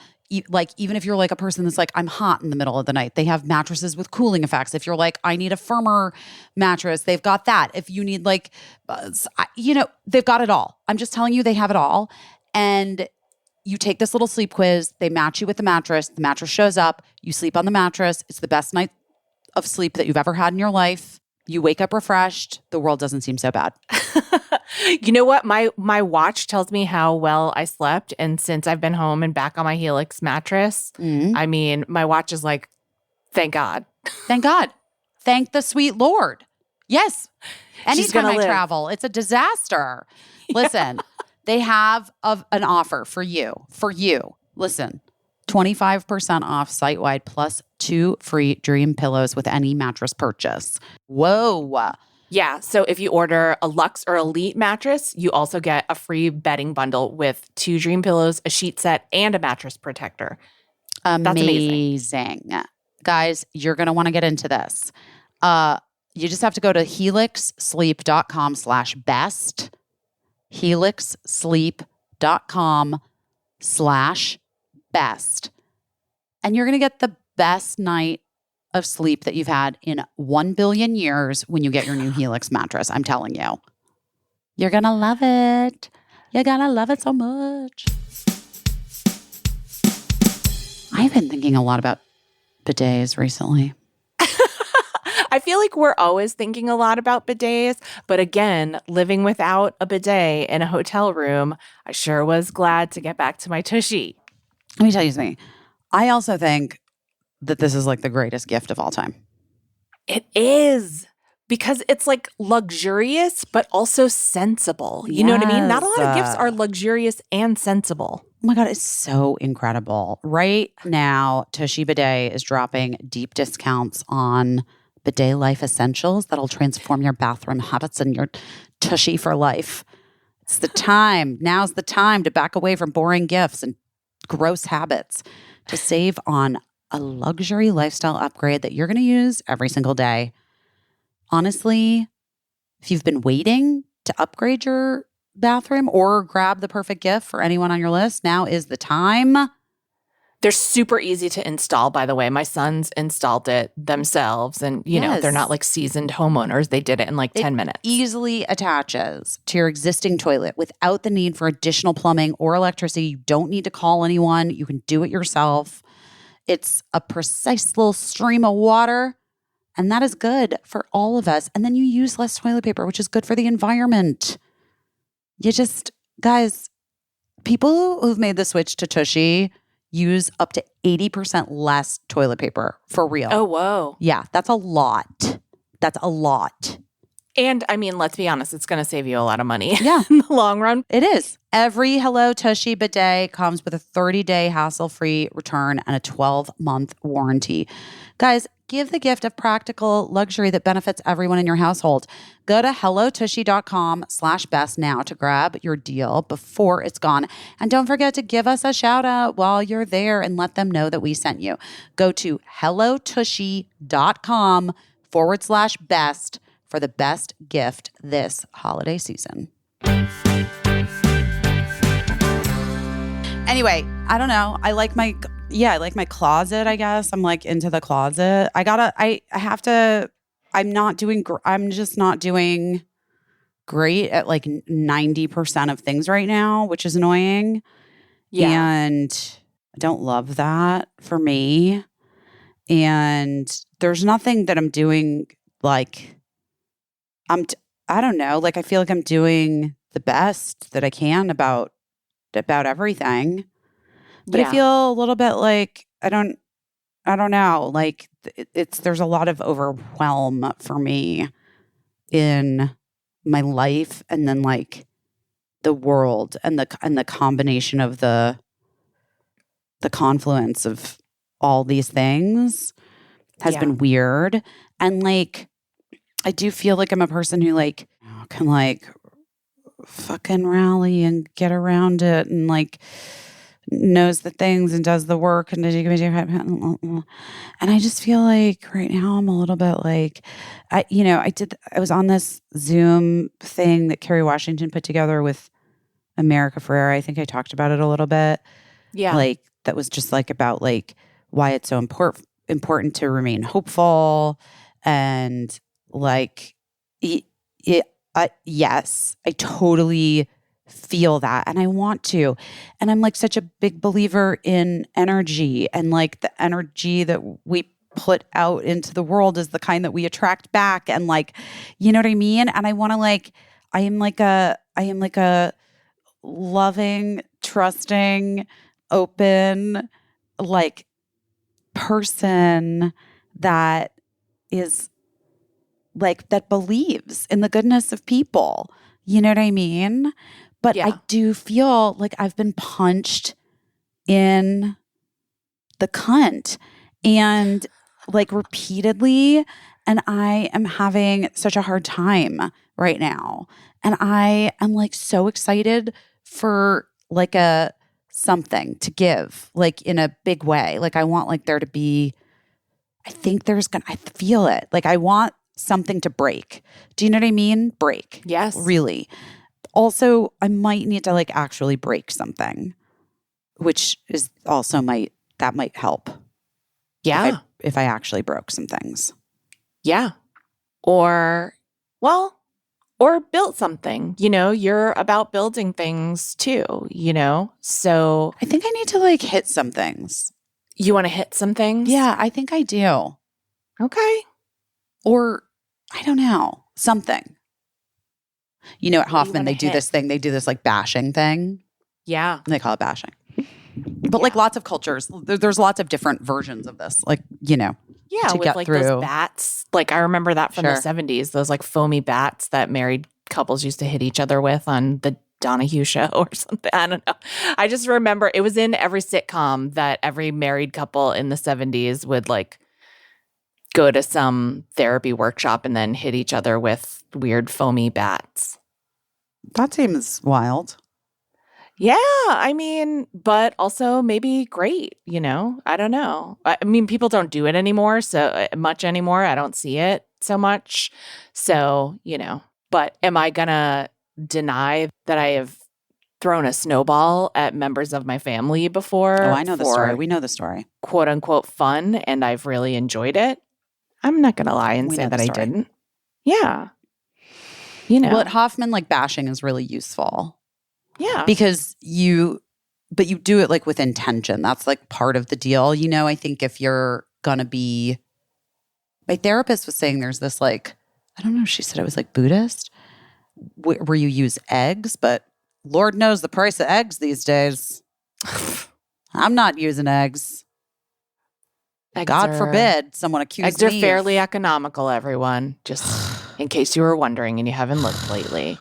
Like, even if you're like a person that's like, I'm hot in the middle of the night, they have mattresses with cooling effects. If you're like, I need a firmer mattress, they've got that. If you need like, they've got it all. I'm just telling you, they have it all. And you take this little sleep quiz, they match you with the mattress shows up, you sleep on the mattress. It's the best night of sleep that you've ever had in your life. You wake up refreshed. The world doesn't seem so bad. You know what? My watch tells me how well I slept. And since I've been home and back on my Helix mattress, I mean, my watch is like, thank God. Thank God. Thank the sweet Lord. Yes. Anytime I live. travel, it's a disaster. Listen, they have an offer for you. Listen, 25% off site-wide plus 2 free dream pillows with any mattress purchase. Whoa. Yeah. So if you order a Luxe or Elite mattress, you also get a free bedding bundle with 2 dream pillows, a sheet set, and a mattress protector. That's amazing. Guys, you're going to want to get into this. You just have to go to helixsleep.com/best. helixsleep.com/best. And you're going to get the best night of sleep that you've had in 1 billion years when you get your new Helix mattress. I'm telling you. You're going to love it. You're going to love it so much. I've been thinking a lot about bidets recently. I feel like we're always thinking a lot about bidets, but again, living without a bidet in a hotel room, I sure was glad to get back to my tushy. Let me tell you something. I also think that this is like the greatest gift of all time. It is. Because it's like luxurious, but also sensible. You know what I mean? Not a lot of gifts Yes. are luxurious and sensible. Oh my God, it's so incredible. Right now, Tushy Bidet is dropping deep discounts on bidet life essentials that'll transform your bathroom habits and your tushy for life. It's the time. Now's the time to back away from boring gifts and gross habits to save on a luxury lifestyle upgrade that you're going to use every single day. Honestly, if you've been waiting to upgrade your bathroom or grab the perfect gift for anyone on your list, now is the time. They're super easy to install, by the way. My sons installed it themselves. And, you know, they're Yes. not like seasoned homeowners. They did it in like 10 minutes. Easily attaches to your existing toilet without the need for additional plumbing or electricity. You don't need to call anyone. You can do it yourself. It's a precise little stream of water, and that is good for all of us. And then you use less toilet paper, which is good for the environment. You just, guys, people who've made the switch to Tushy use up to 80% less toilet paper for real. Oh, whoa. Yeah, that's a lot. That's a lot. And I mean, let's be honest, it's going to save you a lot of money Yeah. in the long run. It is. Every Hello Tushy bidet comes with a 30-day hassle-free return and a 12-month warranty. Guys, give the gift of practical luxury that benefits everyone in your household. Go to hellotushy.com/best now to grab your deal before it's gone. And don't forget to give us a shout out while you're there and let them know that we sent you. Go to hellotushy.com/best for the best gift this holiday season. Anyway, I don't know. I like my closet, I guess. I'm like into the closet. I'm just not doing great at like 90% of things right now, which is annoying. Yeah. And I don't love that for me. And there's nothing that I'm doing like I don't know. Like I feel like I'm doing the best that I can about everything. But I feel a little bit like I don't know. Like there's a lot of overwhelm for me in my life, and then like the world and the combination of the confluence of all these things has been weird. And like I do feel like I'm a person who like can like fucking rally and get around it and like knows the things and does the work and I just feel like right now I'm a little bit like I was on this Zoom thing that Kerry Washington put together with America Ferrera. I think I talked about it a little bit. Yeah. Like that was just like about like why it's so important to remain hopeful and like yes, I totally feel that and I want to. And I'm like such a big believer in energy, and like the energy that we put out into the world is the kind that we attract back, and like you know what I mean? And I want to like I am like a loving, trusting, open like person that is like that believes in the goodness of people. You know what I mean? But I do feel like I've been punched in the cunt and like repeatedly, and I am having such a hard time right now. And I am like so excited for like a something to give, like in a big way. Like I want like there to be, I feel it. Like I want something to break. Do you know what I mean? Break. Yes. Really. Also, I might need to like actually break something, which is also might help. Yeah. If I actually broke some things. Yeah. Or built something. You know, you're about building things too, you know? So I think I need to like hit some things. you want to hit some things? Yeah, I think I do. Okay. Or I don't know, something. You know, at What do you Hoffman, wanna they do hit? this thing. They do this like bashing thing. Yeah. They call it bashing. But like lots of cultures, there's lots of different versions of this. Like, Yeah, to with get like through. those bats. Like I remember that from the Sure. 70s, those like foamy bats that married couples used to hit each other with on the Donahue show or something. I don't know. I just remember it was in every sitcom that every married couple in the 70s would like go to some therapy workshop and then hit each other with weird foamy bats. That seems wild. Yeah, I mean, but also maybe great, I don't know. I mean, people don't do it anymore, so much anymore. I don't see it so much. So, but am I gonna deny that I have thrown a snowball at members of my family before? Oh, I know the story. For We know the story. quote unquote fun, and I've really enjoyed it. I'm not gonna lie and We say know the that I story. didn't. Yeah. Well, at Hoffman, like bashing is really useful. Yeah. Because you do it like with intention. That's like part of the deal. I think if you're gonna be, my therapist was saying there's this like, I don't know, she said it was like Buddhist, where you use eggs, but Lord knows the price of eggs these days. I'm not using eggs. God forbid someone accuse eggs me. Eggs are fairly economical, everyone. Just in case you were wondering and you haven't looked lately.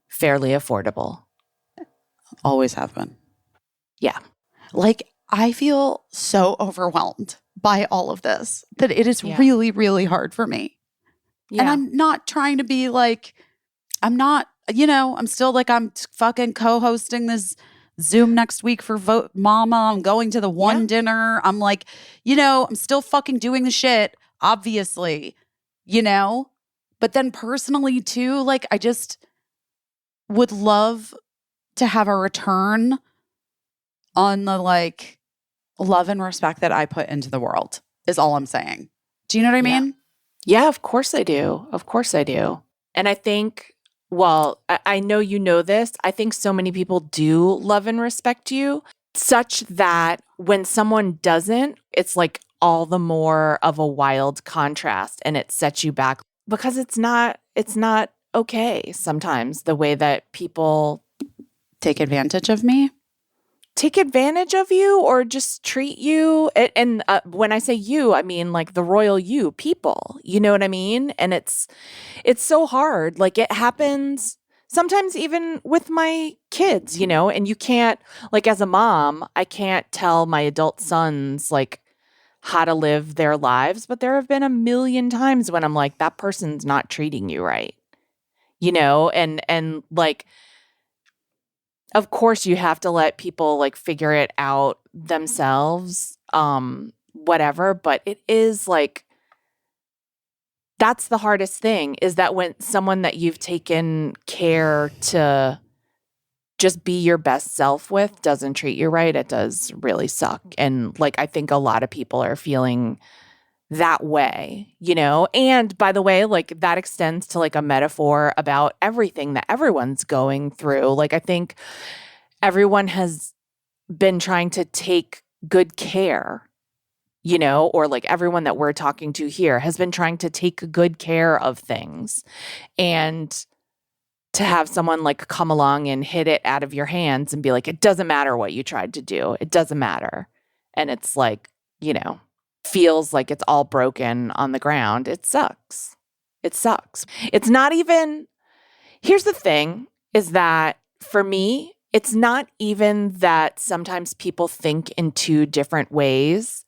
Fairly affordable. Always have been. Yeah. Like, I feel so overwhelmed by all of this that it is really, really hard for me. Yeah. And I'm not trying to be like, I'm not, I'm still like, I'm fucking co-hosting this Zoom next week for Vote Mama. I'm going to the one dinner. I'm like, I'm still fucking doing the shit, obviously, But then personally too, like, I just would love to have a return on the like love and respect that I put into the world is all I'm saying. Do you know what I mean? Yeah, of course I do. Of course I do. And I think, well, I know you know this. I think so many people do love and respect you such that when someone doesn't, it's like all the more of a wild contrast and it sets you back because it's not okay sometimes the way that people take advantage of me. Take advantage of you or just treat you. And when I say you, I mean like the royal you people, you know what I mean? And it's so hard. Like it happens sometimes even with my kids, and you can't, like as a mom, I can't tell my adult sons like how to live their lives. But there have been a million times when I'm like, that person's not treating you right, and like, of course you have to let people like figure it out themselves, whatever. But it is like, that's the hardest thing is that when someone that you've taken care to just be your best self with doesn't treat you right, it does really suck. And like, I think a lot of people are feeling that way, And by the way, like that extends to like a metaphor about everything that everyone's going through. Like I think everyone has been trying to take good care, or like everyone that we're talking to here has been trying to take good care of things. And to have someone like come along and hit it out of your hands and be like, it doesn't matter what you tried to do. It doesn't matter. And it's like, feels like it's all broken on the ground. It sucks. It sucks. It's not even, here's the thing is that for me, it's not even that sometimes people think in two different ways.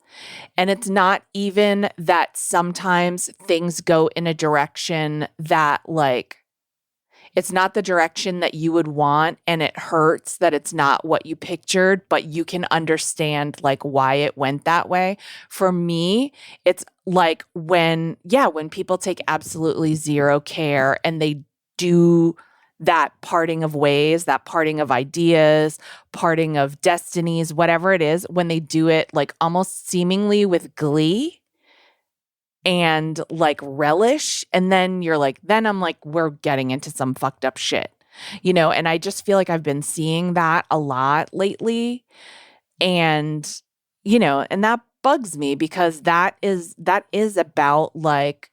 And it's not even that sometimes things go in a direction that like, it's not the direction that you would want and it hurts that it's not what you pictured, but you can understand like why it went that way. For me, it's like when people take absolutely zero care and they do that parting of ways, that parting of ideas, parting of destinies, whatever it is, when they do it like almost seemingly with glee and like relish. And then you're like, then I'm like, we're getting into some fucked up shit, and I just feel like I've been seeing that a lot lately. And, and that bugs me because that is about like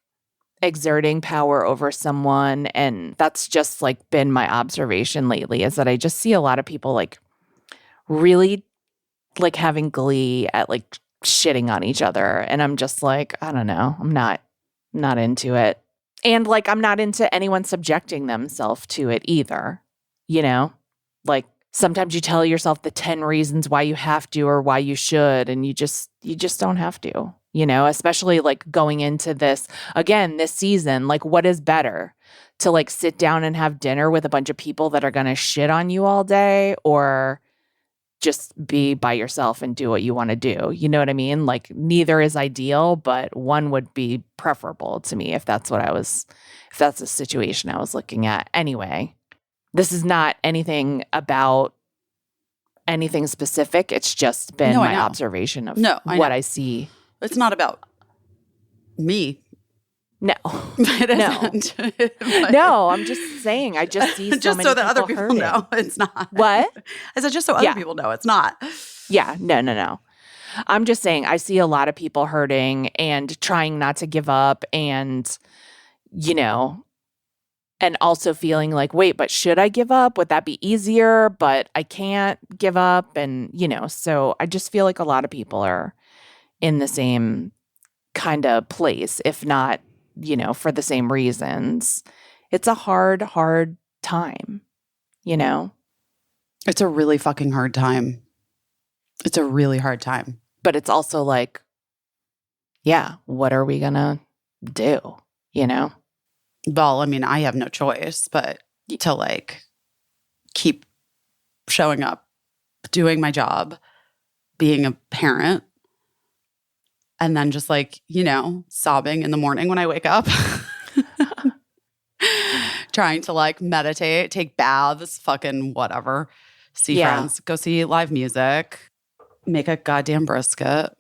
exerting power over someone. And that's just like been my observation lately is that I just see a lot of people like really like having glee at like shitting on each other. And I'm just like, I don't know. I'm not into it. And like, I'm not into anyone subjecting themselves to it either. You know, like sometimes you tell yourself the 10 reasons why you have to or why you should, and you just don't have to, you know, especially like going into this again, this season, like what is better to like sit down and have dinner with a bunch of people that are going to shit on you all day, or just be by yourself and do what you want to do. You know what I mean? Like neither is ideal, but one would be preferable to me if that's the situation I was looking at. Anyway, this is not anything about anything specific. It's just been No, I my know. observation of No, I what know. I see. It's not about me. No, It no, isn't. But- no. I'm just saying. I just see so just many so that other people hurting. know it's not. What? I said just so other Yeah. people know it's not. Yeah, no. I'm just saying I see a lot of people hurting and trying not to give up, and, you know, and also feeling like, wait, but should I give up? Would that be easier? But I can't give up. And, you know, so I just feel like a lot of people are in the same kind of place, if not, you know, for the same reasons. It's a hard time, you know? It's a really fucking hard time. It's a really hard time. But it's also like, yeah, what are we gonna do? You know? Well, I mean, I have no choice but to like keep showing up, doing my job, being a parent, and then just like, you know, sobbing in the morning when I wake up. Trying to like meditate, take baths, fucking whatever. See friends, go see live music, make a goddamn brisket.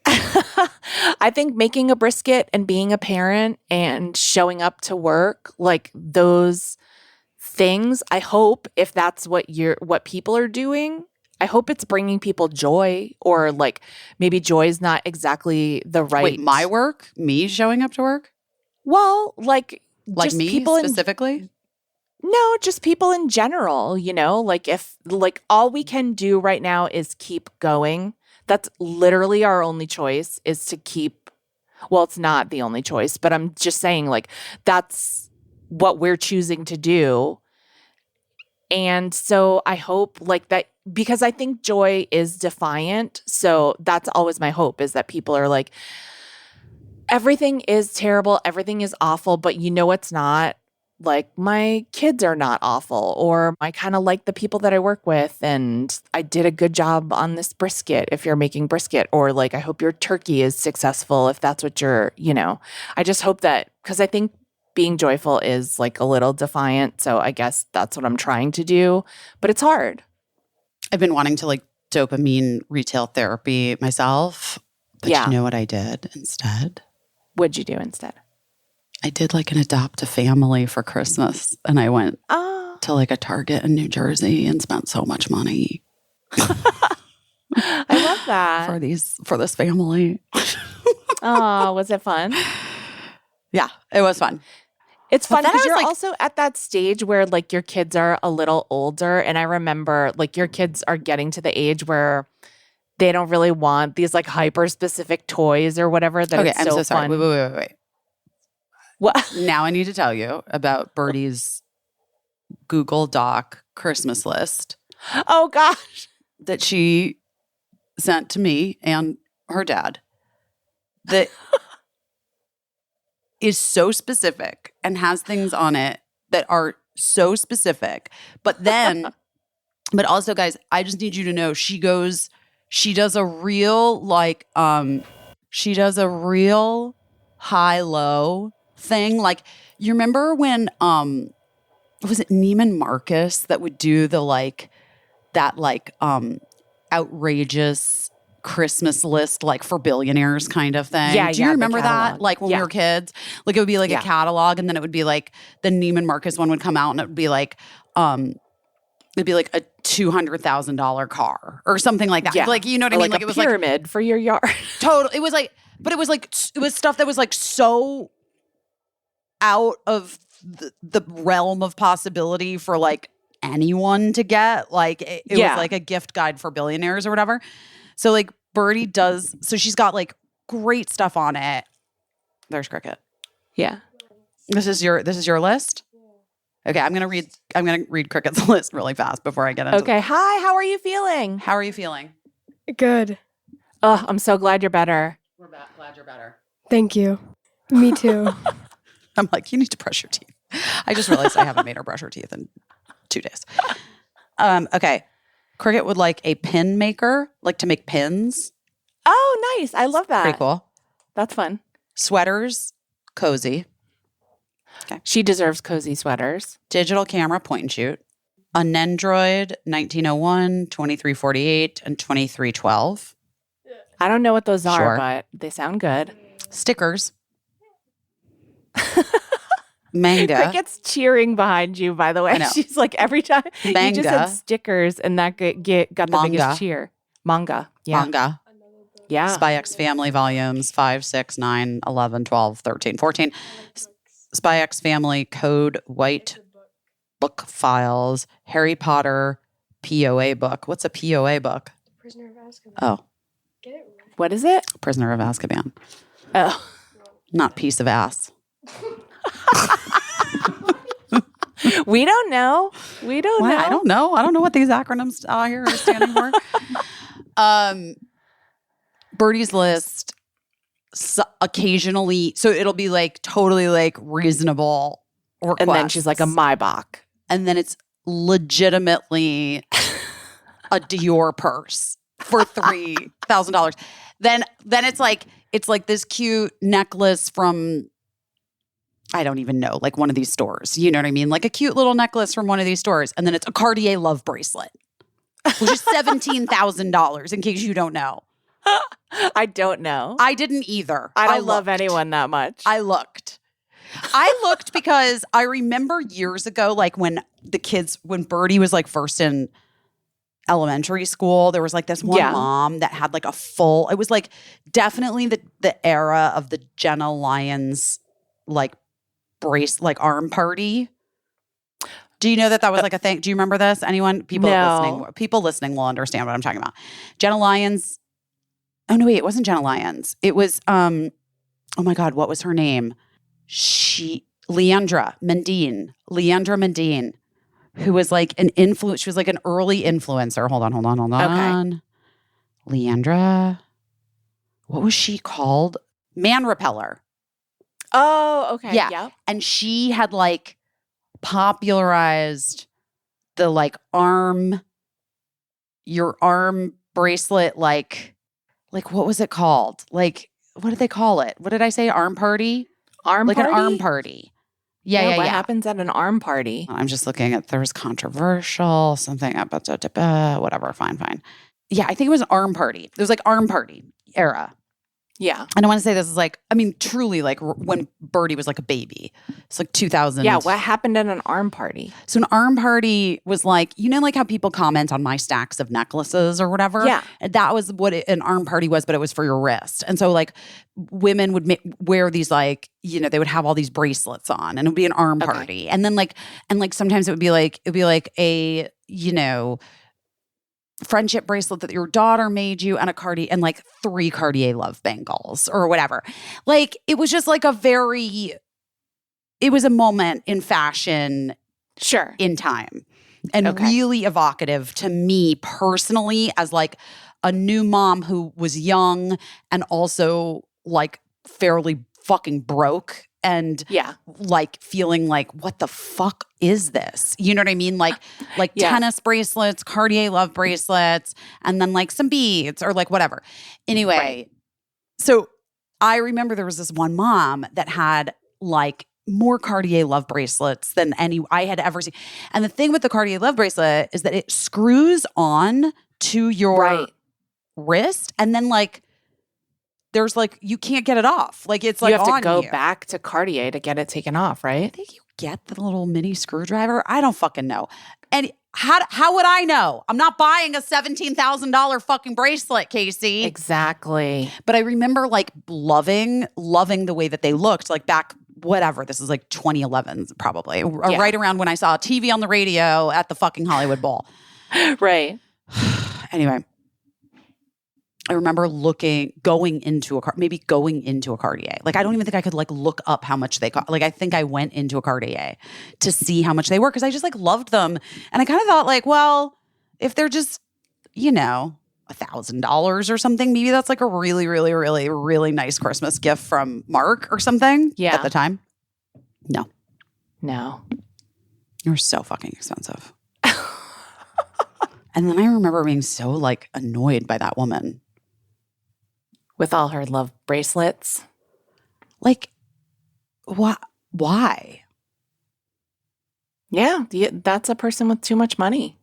I think making a brisket and being a parent and showing up to work, like those things, I hope if that's what people are doing, I hope it's bringing people joy, or like maybe joy is not exactly the right. Wait, my work? Me showing up to work? Well, like just me people specifically? No, just people in general, you know, like if like all we can do right now is keep going. That's literally our only choice, is to keep, well, it's not the only choice, but I'm just saying like that's what we're choosing to do. And so I hope like that, because I think joy is defiant. So that's always my hope, is that people are like, everything is terrible, everything is awful, but you know it's not. Like my kids are not awful, or I kind of like the people that I work with, and I did a good job on this brisket if you're making brisket, or like I hope your turkey is successful if that's what you're, you know. I just hope that, because I think being joyful is like a little defiant, so I guess that's what I'm trying to do, but it's hard. I've been wanting to like dopamine retail therapy myself, but Yeah. you know what I did instead? What'd you do instead? I did like an adopt a family for Christmas, and I went Oh, to like a Target in New Jersey and spent so much money I love that. for this family. Oh, was it fun? Yeah, it was fun. It's fun then I because was you're like- also at that stage where like your kids are a little older. And I remember like your kids are getting to the age where they don't really want these like hyper specific toys or whatever. That Okay, it's I'm so sorry. fun. Wait. What? Now I need to tell you about Birdie's Google Doc Christmas list Oh gosh. that she sent to me and her dad that is so specific and has things on it that are so specific. But then, but also, guys, I just need you to know she does a real like, she does a real high-low thing. Like, you remember when, was it Neiman Marcus that would do the like, that like, outrageous Christmas list, like for billionaires kind of thing. Yeah, Do you yeah, the remember that? catalog. Like when we Yeah. were kids, like it would be like Yeah. a catalog, and then it would be like the Neiman Marcus one would come out, and it would be like, it'd be like a $200,000 car or something like that. Yeah. Like, you know what I Or mean? like Like a it was like pyramid for your yard. total. It was like, but it was stuff that was like so out of the realm of possibility for like anyone to get. Like it was Yeah. like a gift guide for billionaires or whatever. So like Birdie does, so she's got like great stuff on it. There's Cricket. Yeah. This is your list? Okay, I'm gonna read Cricket's list really fast before I get into Okay. Hi, how are you feeling? How are you feeling? Good. Oh, I'm so glad you're better. We're glad you're better. Thank you. Me too. I'm like, you need to brush your teeth. I just realized I haven't made her brush her teeth in 2 days. Okay. Cricket would like a pin maker, like to make pins. Oh, nice. I love that. Pretty cool. That's fun. Sweaters, cozy. She deserves cozy sweaters. Digital camera, point and shoot. A Nendroid 1901, 2348, and 2312. I don't know what those are, Sure. but they sound good. Stickers. Manga. Cricket's cheering behind you, by the way. I know. She's like, every time you just said Manga. stickers, and that got the Manga. biggest cheer. Manga. Yeah. Manga. Yeah. Spy X Family volumes 5, 6, 9, 11, 12, 13, 14. Spy X Family Code White book files. Harry Potter POA book. What's a POA book? Prisoner of Azkaban. Oh, Get it right. What is it? Prisoner of Azkaban. Oh. Not piece of ass. We don't know. We don't What? know. I don't know. I don't know what these acronyms here are standing for. Birdie's list occasionally, so it'll be like totally like reasonable requests. And then she's like a Maybach. And then it's legitimately a Dior purse for $3,000. Then it's like this cute necklace from, I don't even know, like one of these stores. You know what I mean? Like a cute little necklace from one of these stores. And then it's a Cartier love bracelet, which is $17,000 in case you don't know. I don't know. I didn't either. I don't love looked. anyone that much. I looked because I remember years ago, like when Birdie was like first in elementary school, there was like this one mom that had like it was like definitely the era of the Jenna Lyons like arm party. Do you know that was like a thing? Do you remember this? Anyone? People listening will understand what I'm talking about. Jenna Lyons. Oh no, wait, it wasn't Jenna Lyons. It was oh my God, what was her name? Leandra Mendine, who was like an influence. She was like an early influencer. Hold on. Okay. Leandra. What was she called? Man Repeller. Oh, okay. Yeah. Yep. And she had like popularized the like your arm bracelet, like what was it called? Like, what did they call it? What did I say? Arm party? Arm Like party? an arm party. Yeah. What happens at an arm party? I'm just looking at, there was controversial, something about, whatever, fine. Yeah, I think it was an arm party. It was like arm party era. Yeah. And I want to say this is like, I mean, truly like when Birdie was like a baby. It's like 2000. Yeah. What happened at an arm party? So an arm party was like, you know, like how people comment on my stacks of necklaces or whatever? Yeah. That was what an arm party was, but it was for your wrist. And so like women would wear these like, you know, they would have all these bracelets on and it would be an arm party. And then like sometimes it would be like a, you know, friendship bracelet that your daughter made you and a Cartier and like 3 Cartier love bangles or whatever. Like it was just like it was a moment in fashion. Sure. In time and really evocative to me personally as like a new mom who was young and also like fairly fucking broke and like feeling like, what the fuck is this? You know what I mean? Like tennis bracelets, Cartier love bracelets, and then like some beads or like whatever. Anyway, so I remember there was this one mom that had like more Cartier love bracelets than any I had ever seen. And the thing with the Cartier love bracelet is that it screws on to your wrist and then like there's like, you can't get it off. Like it's like you have on to go you. back to Cartier to get it taken off, right? I think you get the little mini screwdriver. I don't fucking know. And how would I know? I'm not buying a $17,000 fucking bracelet, Caissie. Exactly. But I remember like loving the way that they looked like back whatever. This is like 2011 probably. Right around when I saw TV on the radio at the fucking Hollywood Bowl. Right. Anyway, I remember going into a Cartier. Like, I don't even think I could like look up how much they cost. Like, I think I went into a Cartier to see how much they were because I just like loved them. And I kind of thought like, well, if they're just, $1,000 or something, maybe that's like a really, really, really, really nice Christmas gift from Mark or something. Yeah. At the time. No. They were so fucking expensive. And then I remember being so like annoyed by that woman. With all her love bracelets. Like, why? Yeah, that's a person with too much money.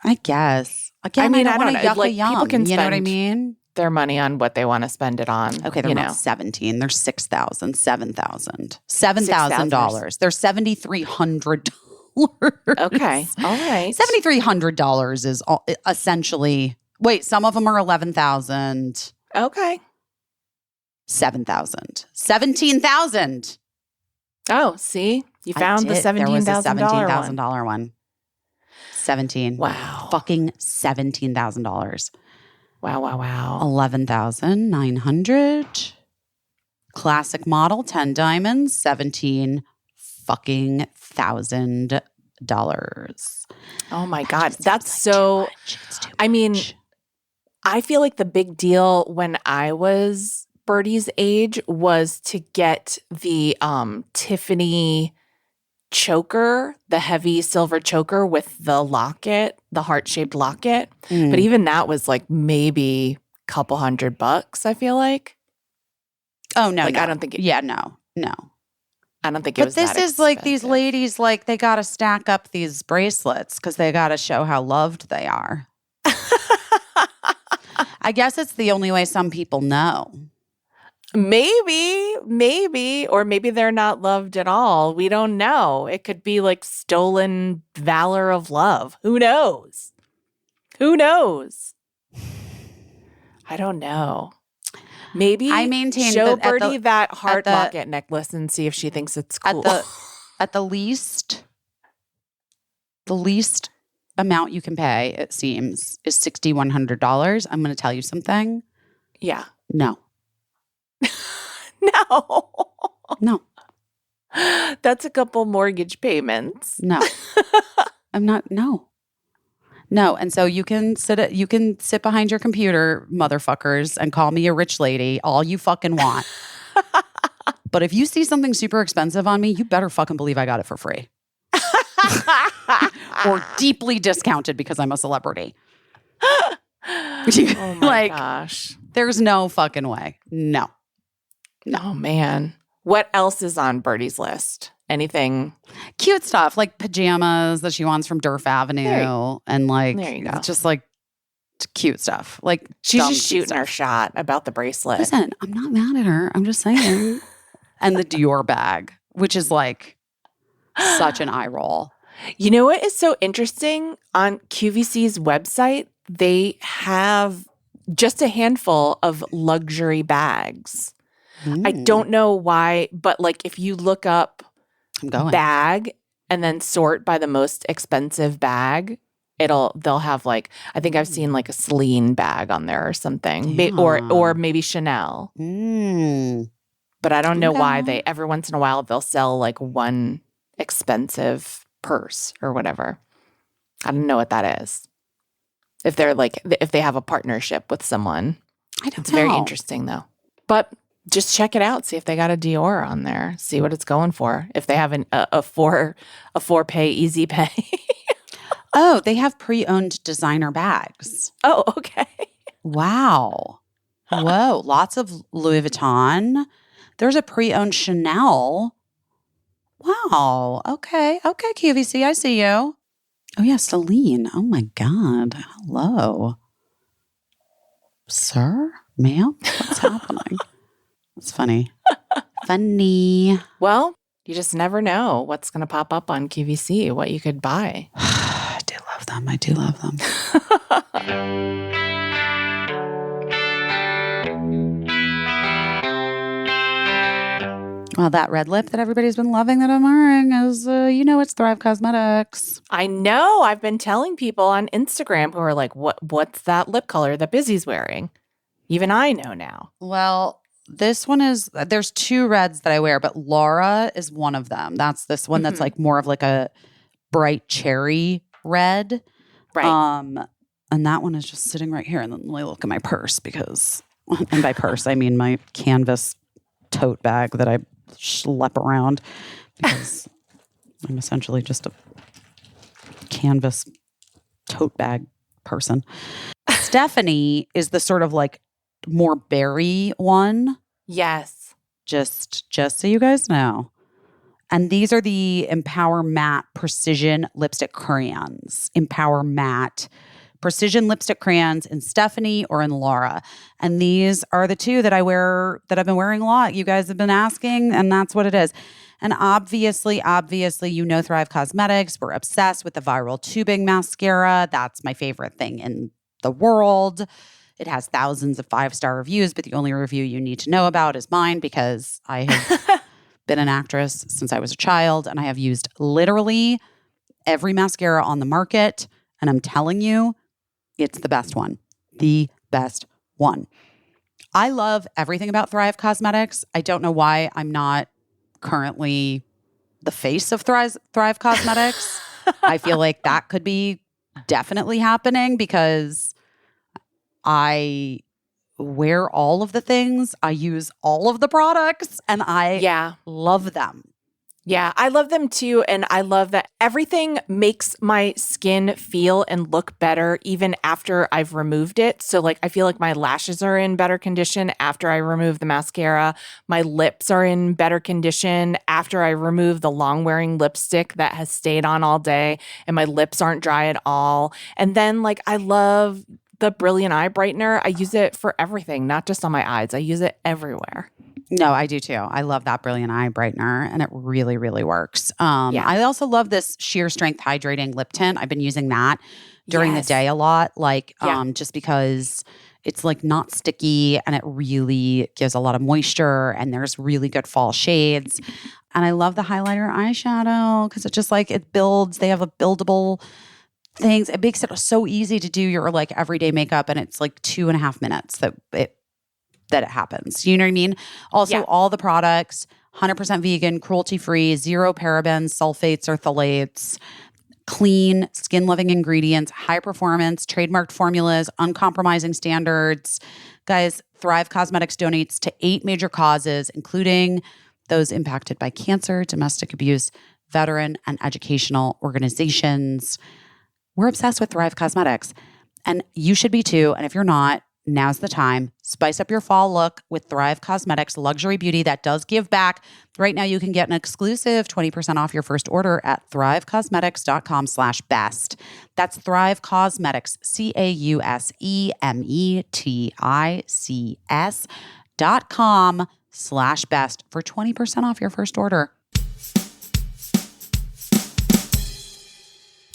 I guess. Again, I don't know. Like, people can you know what I spend mean? their money on what they want to spend it on. Okay, they're not 17. They're $6,000, $7,000. $7,000. They're $7,300. Okay, all right. $7,300 is essentially. Wait, some of them are 11,000. Okay. 7,000. 17,000. Oh, see? You found the $17,000 There was a one. $17,000 one. 17. Wow. Fucking $17,000. Wow. 11,900. Classic model, 10 diamonds, 17 fucking $1,000. Oh my God. That's so, I mean, I feel like the big deal when I was Birdie's age was to get the Tiffany choker, the heavy silver choker with the locket, the heart-shaped locket. But even that was like maybe a couple $100, I feel like. Oh, no. Like, no. I don't think it, Yeah, no. I don't think it was that But this is like these expensive. ladies, like they got to stack up these bracelets because they got to show how loved they are. I guess it's the only way some people know. Maybe, or maybe they're not loved at all. We don't know. It could be like stolen valor of love. Who knows? I don't know. Maybe I maintain show that at Birdie that heart the- locket necklace and see if she thinks it's cool. At the least amount you can pay, it seems, is $6,100. I'm going to tell you something. Yeah. No. No. That's a couple mortgage payments. No. I'm not. No. And so you can sit behind your computer, motherfuckers, and call me a rich lady all you fucking want. But if you see something super expensive on me, you better fucking believe I got it for free. Or deeply discounted because I'm a celebrity. Oh my gosh. There's no fucking way. No. Oh man. What else is on Birdie's list? Anything? Cute stuff like pajamas that she wants from Durf Avenue. And like, There you go. it's just like cute stuff. Like She's dumb just cute shooting her shot about the bracelet. Listen, I'm not mad at her. I'm just saying. And the Dior bag, which is like such an eye roll. You know what is so interesting? On QVC's website, they have just a handful of luxury bags. I don't know why, but like if you look up I'm going. bag and then sort by the most expensive bag, they'll have like, I think I've seen like a Celine bag on there or something, or maybe Chanel. But I don't know why every once in a while they'll sell like one expensive purse or whatever. I don't know what that is. If they have a partnership with someone. I don't know. It's very interesting though. But just check it out. See if they got a Dior on there. See what it's going for. If they have a four pay easy pay. Oh, they have pre-owned designer bags. Oh, okay. Wow. Whoa. Lots of Louis Vuitton. There's a pre-owned Chanel. Wow. Okay, QVC, I see you. Oh, yeah, Celine. Oh, my God. Hello. Sir? Ma'am? What's happening? That's funny. Funny. Well, you just never know what's going to pop up on QVC, what you could buy. I do love them. Well, that red lip that everybody's been loving that I'm wearing is, it's Thrive Cosmetics. I know. I've been telling people on Instagram who are like, what's that lip color that Busy's wearing? Even I know now. Well, this one there's two reds that I wear, but Laura is one of them. That's this one that's like more of like a bright cherry red. Right. And that one is just sitting right here. And then I look at my purse because, and by purse, I mean my canvas tote bag that I schlep around because I'm essentially just a canvas tote bag person. Stephanie is the sort of like more berry one. Yes. Just so you guys know. And these are the Empower Matte Precision Lipstick Crayons. Empower Matte Precision Lipstick Crayons in Stephanie or in Laura. And these are the two that I wear, that I've been wearing a lot. You guys have been asking, and that's what it is. And obviously, Thrive Cosmetics. We're obsessed with the Viral Tubing Mascara. That's my favorite thing in the world. It has thousands of 5-star reviews, but the only review you need to know about is mine because I have been an actress since I was a child, and I have used literally every mascara on the market. And I'm telling you, it's the best one. The best one. I love everything about Thrive Cosmetics. I don't know why I'm not currently the face of Thrive Cosmetics. I feel like that could be definitely happening because I wear all of the things. I use all of the products and I love them. Yeah, I love them too. And I love that everything makes my skin feel and look better even after I've removed it. So like, I feel like my lashes are in better condition after I remove the mascara. My lips are in better condition after I remove the long wearing lipstick that has stayed on all day and my lips aren't dry at all. And then like, I love the Brilliant Eye Brightener. I use it for everything, not just on my eyes. I use it everywhere. No, I do too. I love that Brilliant Eye Brightener and it really, really works. I also love this Sheer Strength Hydrating Lip Tint. I've been using that during the day a lot, just because it's like not sticky and it really gives a lot of moisture and there's really good fall shades. And I love the highlighter eyeshadow because it just like it builds. They have a buildable things. It makes it so easy to do your like everyday makeup and it's like 2.5 minutes that it happens. You know what I mean? Also, all the products, 100% vegan, cruelty-free, 0 parabens, sulfates, or phthalates, clean, skin-loving ingredients, high performance, trademarked formulas, uncompromising standards. Guys, Thrive Cosmetics donates to 8 major causes, including those impacted by cancer, domestic abuse, veteran, and educational organizations. We're obsessed with Thrive Cosmetics, and you should be too. And if you're not, now's the time. Spice up your fall look with Thrive Cosmetics luxury beauty that does give back. Right now, you can get an exclusive 20% off your first order at thrivecosmetics.com/best. That's Thrive Cosmetics, CAUSEMETICS.com/best for 20% off your first order.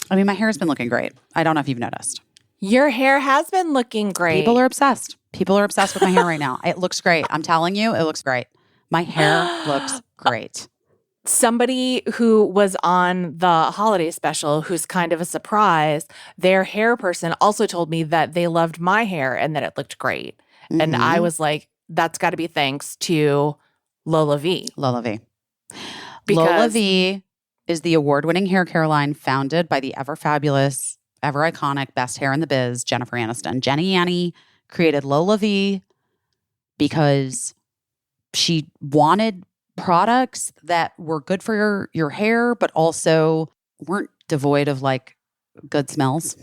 I mean, my hair has been looking great. I don't know if you've noticed. Your hair has been looking great. People are obsessed. People are obsessed with my hair right now. It looks great. I'm telling you, it looks great. My hair looks great. Somebody who was on the holiday special, who's kind of a surprise, their hair person also told me that they loved my hair and that it looked great. Mm-hmm. And I was like, that's got to be thanks to Lola V. Lola V. Lola V is the award-winning hair care line founded by the ever fabulous, ever iconic, best hair in the biz, Jennifer Aniston. Jenny Annie created Lola V because she wanted products that were good for your hair, but also weren't devoid of like good smells.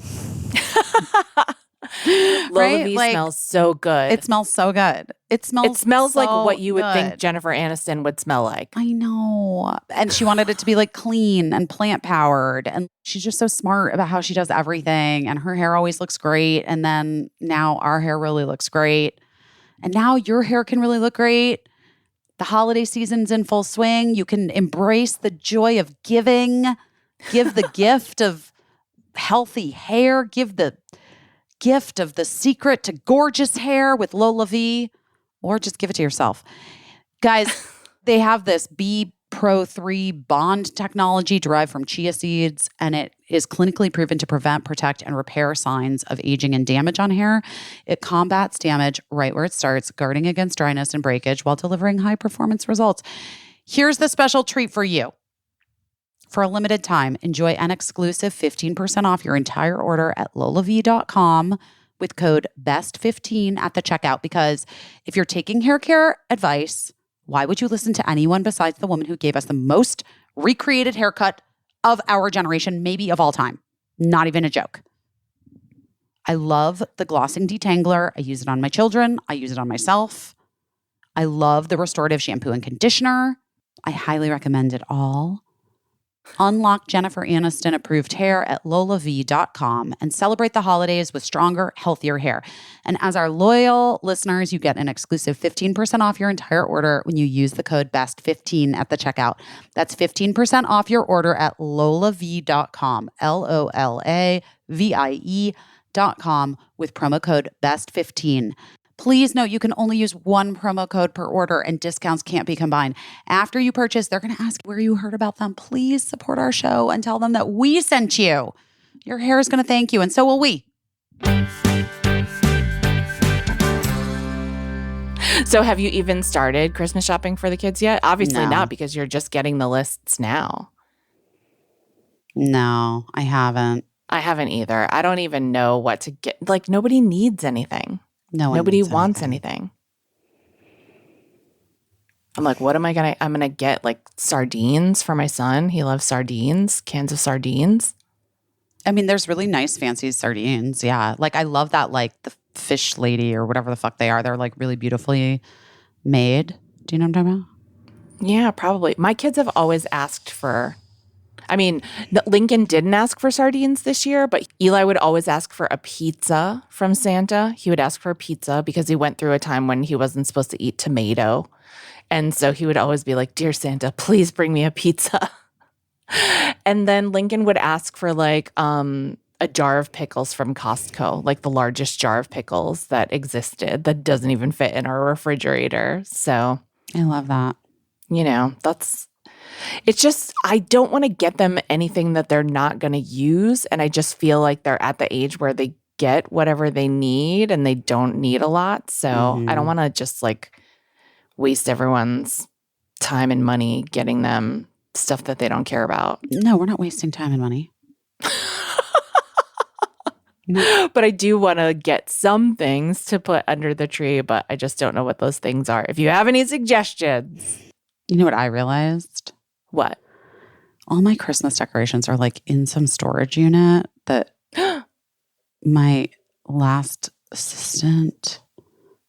Lola V smells so good. It smells so good. It smells so like what you would good. think Jennifer Aniston would smell like. I know. And she wanted it to be like clean and plant powered. And she's just so smart about how she does everything. And her hair always looks great. And then now our hair really looks great. And now your hair can really look great. The holiday season's in full swing. You can embrace the joy of giving. Give the gift of healthy hair. Give the gift of the secret to gorgeous hair with Lola V, or just give it to yourself. Guys, They have this B Pro 3 bond technology derived from chia seeds, and it is clinically proven to prevent, protect, and repair signs of aging and damage on hair. It combats damage right where it starts, guarding against dryness and breakage while delivering high performance results. Here's the special treat for you. For a limited time, enjoy an exclusive 15% off your entire order at lolav.com with code BEST15 at the checkout. Because if you're taking hair care advice, why would you listen to anyone besides the woman who gave us the most recreated haircut of our generation, maybe of all time? Not even a joke. I love the glossing detangler. I use it on my children. I use it on myself. I love the restorative shampoo and conditioner. I highly recommend it all. Unlock Jennifer Aniston approved hair at lolav.com and celebrate the holidays with stronger, healthier hair. And as our loyal listeners, you get an exclusive 15% off your entire order when you use the code BEST15 at the checkout. That's 15% off your order at lolav.com, LOLAVIE.com with promo code BEST15. Please note you can only use one promo code per order and discounts can't be combined. After you purchase, they're going to ask where you heard about them. Please support our show and tell them that we sent you. Your hair is going to thank you, and so will we. So have you even started Christmas shopping for the kids yet? Obviously No. not, because you're just getting the lists now. No, I haven't. I haven't either. I don't even know what to get. Like, nobody needs anything. No one Nobody needs wants anything. I'm like, what am I going to? I'm going to get like sardines for my son. He loves sardines, cans of sardines. I mean, there's really nice fancy sardines. Yeah. Like, I love that, like the fish lady or whatever the fuck they are. They're like really beautifully made. Do you know what I'm talking about? Yeah, probably. My kids have always asked for, I mean, Lincoln didn't ask for sardines this year, but Eli would always ask for a pizza from Santa. He would ask for a pizza because he went through a time when he wasn't supposed to eat tomato. And so he would always be like, "Dear Santa, please bring me a pizza." And then Lincoln would ask for like a jar of pickles from Costco, like the largest jar of pickles that existed that doesn't even fit in our refrigerator. So, I love that. you know, it's just, I don't want to get them anything that they're not going to use. And I just feel like they're at the age where they get whatever they need and they don't need a lot. So I don't want to just like waste everyone's time and money getting them stuff that they don't care about. No, we're not wasting time and money. But I do want to get some things to put under the tree, but I just don't know what those things are. If you have any suggestions. You know what I realized? What? All my Christmas decorations are like in some storage unit that my last assistant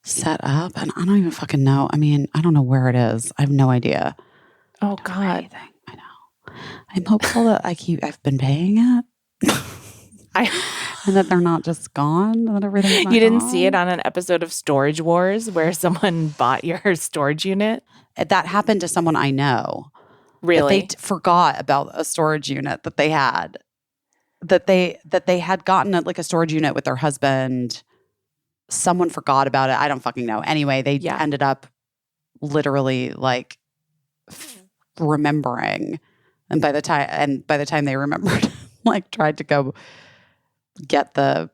set up, and I don't even fucking know. I mean, I don't know where it is. I have no idea. Oh, God. Anything. I know. I'm hopeful that I've been paying it. And that they're not just gone. That everything's not You didn't gone. see it on an episode of Storage Wars where someone bought your storage unit? That happened to someone I know. Really? They forgot about a storage unit that they had. That they had gotten like a storage unit with their husband. Someone forgot about it. I don't fucking know. Anyway, they ended up literally like remembering, and by the time they remembered, like tried to go get the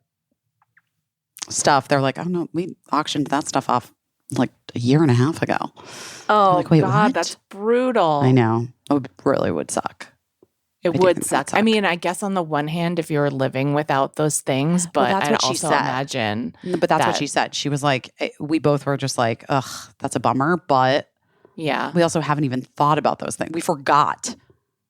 stuff, they're like, "Oh no, we auctioned that stuff off like a year and a half ago." Oh, like, wait, God, what? that's brutal. I know. It really would suck. It would suck. I mean, I guess on the one hand, if you were living without those things, but that's I'd what she also said. imagine. But that's what she said. She was like, we both were just like, ugh, that's a bummer. But yeah, we also haven't even thought about those things. We forgot.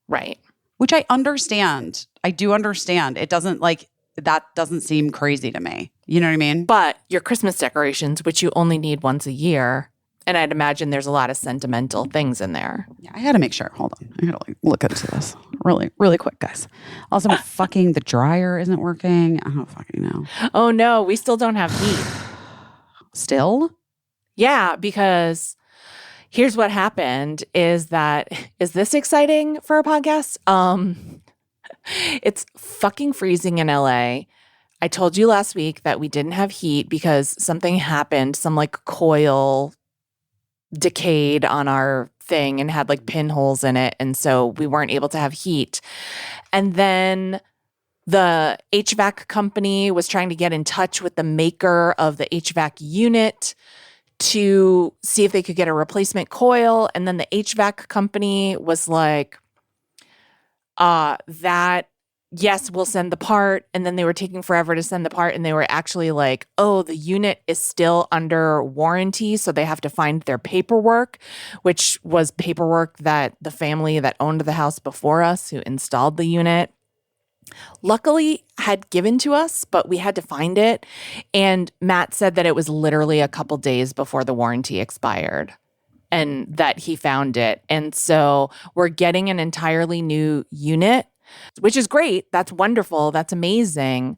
Right. Which I understand. I do understand. It doesn't like, that doesn't seem crazy to me. You know what I mean? But your Christmas decorations, which you only need once a year, and I'd imagine there's a lot of sentimental things in there. Yeah, I got to make sure. Hold on. I got to like look into this really, really quick, guys. Also, the dryer isn't working. I don't fucking know. Oh, no, we still don't have heat. Still? Yeah, because here's what happened is this exciting for a podcast? It's fucking freezing in LA. I told you last week that we didn't have heat because something happened, some like coil decayed on our thing and had like pinholes in it. And so we weren't able to have heat. And then the HVAC company was trying to get in touch with the maker of the HVAC unit to see if they could get a replacement coil. And then the HVAC company was like, yes, we'll send the part. And then they were taking forever to send the part. And they were actually like, oh, the unit is still under warranty. So they have to find their paperwork, which was paperwork that the family that owned the house before us, who installed the unit, luckily had given to us, but we had to find it. And Matt said that it was literally a couple days before the warranty expired and that he found it. And so we're getting an entirely new unit, which is great. That's wonderful. That's amazing.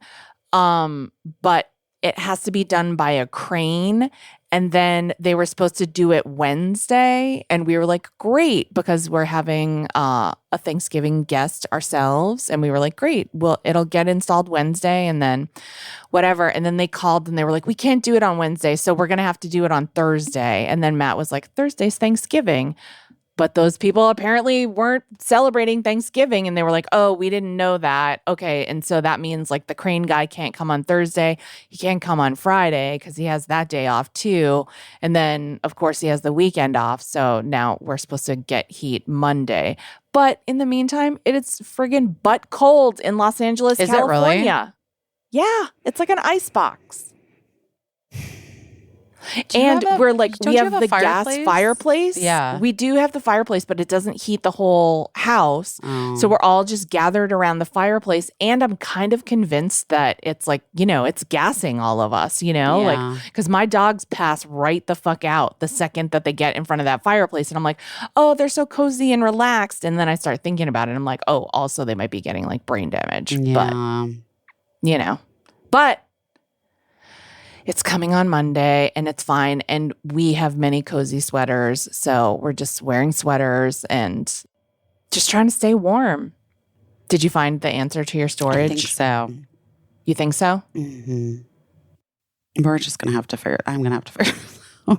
But it has to be done by a crane. And then they were supposed to do it Wednesday. And we were like, great, because we're having a Thanksgiving guest ourselves. And we were like, great, well, it'll get installed Wednesday and then whatever. And then they called and they were like, we can't do it on Wednesday. So we're going to have to do it on Thursday. And then Matt was like, Thursday's Thanksgiving. But those people apparently weren't celebrating Thanksgiving. And they were like, oh, we didn't know that. Okay. And so that means like the crane guy can't come on Thursday. He can't come on Friday because he has that day off too. And then, of course, he has the weekend off. So now we're supposed to get heat Monday. But in the meantime, it is friggin' butt cold in Los Angeles, Is it really? California. Yeah. It's like an ice box. Do you And have a- we're like, don't we you have have the a gas fireplace? fireplace. Yeah. We do have the fireplace, but it doesn't heat the whole house. Oh. So we're all just gathered around the fireplace. And I'm kind of convinced that it's like, it's gassing all of us, Yeah. like, because my dogs pass right the fuck out the second that they get in front of that fireplace. And I'm like, oh, they're so cozy and relaxed. And then I start thinking about it. And I'm like, oh, also they might be getting like brain damage. Yeah. But it's coming on Monday and it's fine. And we have many cozy sweaters. So we're just wearing sweaters and just trying to stay warm. Did you find the answer to your storage? I think so. You think so? Mm-hmm. We're just going to have to figure I'm going to have to figure it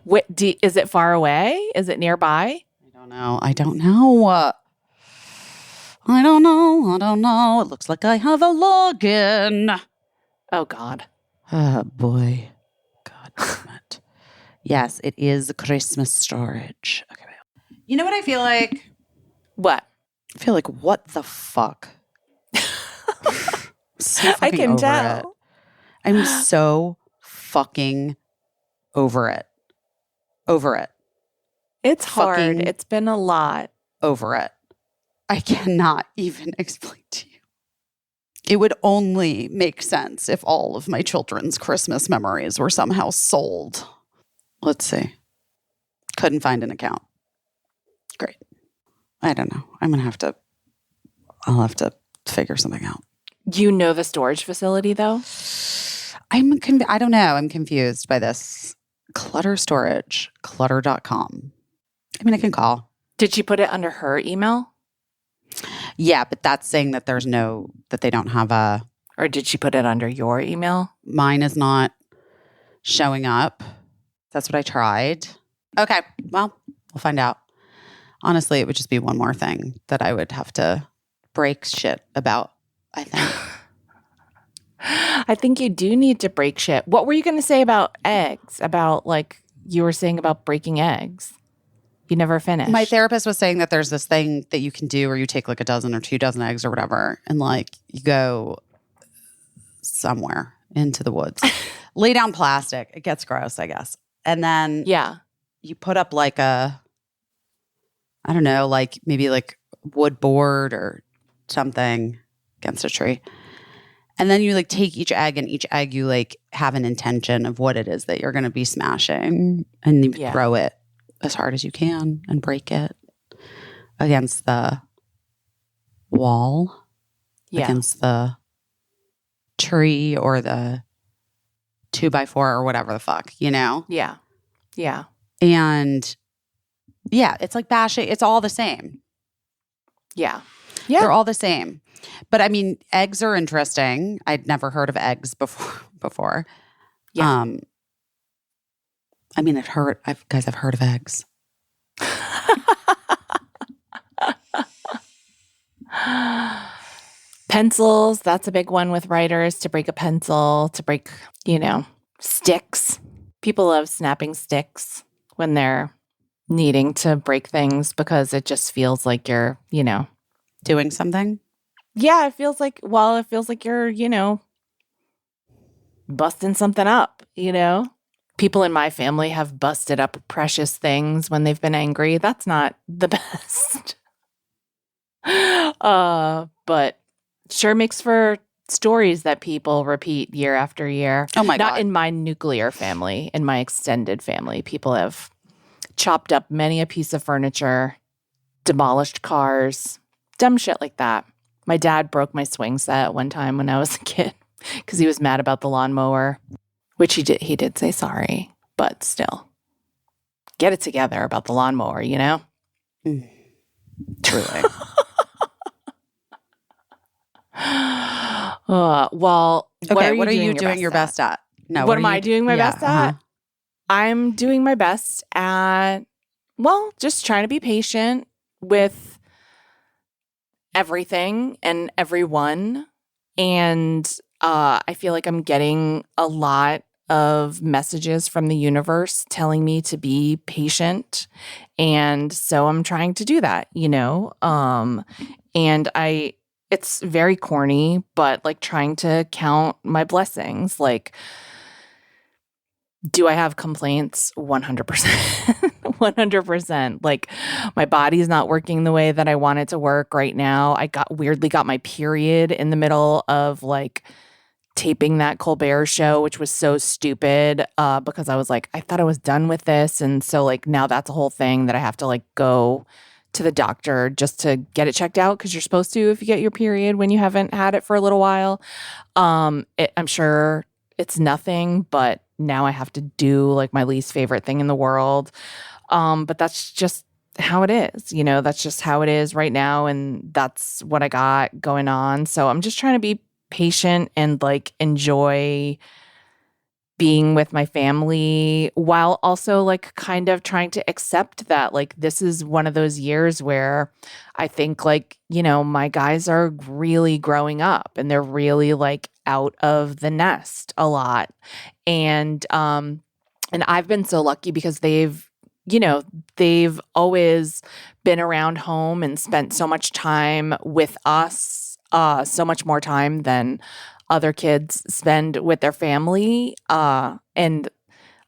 out. Is it far away? Is it nearby? I don't know. I don't know. It looks like I have a login. Oh, God. Oh, boy. God damn it. Yes, it is Christmas storage. Okay. You know what I feel like? What? I feel like, what the fuck? So I fucking can over tell. it. I'm so fucking over it. Over it. It's hard. Fucking- It's been a lot. Over it. I cannot even explain to you. It would only make sense if all of my children's Christmas memories were somehow sold. Let's see. Couldn't find an account. Great. I don't know. I'll have to figure something out. You know the storage facility, though? I don't know. I'm confused by this. Clutter storage, clutter.com. I mean, I can call. Did she put it under her email? Yeah, but that's saying that that they don't have a, Or did she put it under your email? mine is not showing up. That's what I tried. Okay, well, we'll find out. Honestly, it would just be one more thing that I would have to break shit about, I think. I think you do need to break shit. What were you going to say about eggs? About like you were saying about breaking eggs? You never finished. My therapist was saying that there's this thing that you can do where you take like a dozen or 2 dozen eggs or whatever, and like you go somewhere into the woods, lay down plastic. It gets gross, I guess. And then Yeah. you put up like I don't know, like maybe like wood board or something against a tree. And then you like take each egg, and each egg you like have an intention of what it is that you're going to be smashing, and you Yeah. throw it as hard as you can and break it against the wall, Yeah. against the tree or the 2x4 or whatever the fuck, Yeah. Yeah. And yeah, it's like bashing. It's all the same. Yeah. Yeah. They're all the same. But I mean, eggs are interesting. I'd never heard of eggs before. Yeah. I mean, I've heard of eggs. Pencils, that's a big one with writers, to break a pencil, to break, sticks. People love snapping sticks when they're needing to break things because it just feels like you're, Doing something. yeah, it feels like you're, busting something up, People in my family have busted up precious things when they've been angry. That's not the best. But sure makes for stories that people repeat year after year. Oh my Not God. in my nuclear family, in my extended family. People have chopped up many a piece of furniture, demolished cars, dumb shit like that. My dad broke my swing set one time when I was a kid because he was mad about the lawnmower, which he did say sorry, but still. Get it together about the lawnmower, Truly. Well, Okay, what are you doing your best at? No, What am I doing my yeah, best at? I'm doing my best at, just trying to be patient with everything and everyone. And I feel like I'm getting a lot of messages from the universe telling me to be patient. And so I'm trying to do that, and it's very corny, but like trying to count my blessings. Like, do I have complaints? 100%. 100%. Like, my body's not working the way that I want it to work right now. I weirdly got my period in the middle of like taping that Colbert show, which was so stupid because I was like, I thought I was done with this. And so like now that's a whole thing that I have to like go to the doctor just to get it checked out because you're supposed to if you get your period when you haven't had it for a little while. I'm sure it's nothing, but now I have to do like my least favorite thing in the world. But that's just how it is, that's just how it is right now. And that's what I got going on. So I'm just trying to be patient and like enjoy being with my family while also like kind of trying to accept that like this is one of those years where I think like, my guys are really growing up and they're really like out of the nest a lot. And I've been so lucky because they've always been around home and spent so much time with us, so much more time than other kids spend with their family. And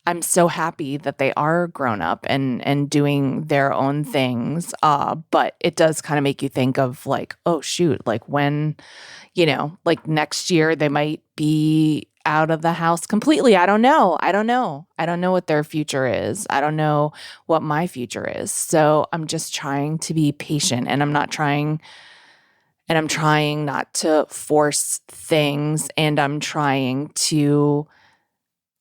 I'm so happy that they are grown up and doing their own things. But it does kind of make you think of like, oh shoot, like when, like next year they might be out of the house completely. I don't know. I don't know what their future is. I don't know what my future is. So I'm just trying to be patient and I'm trying not to force things, and I'm trying to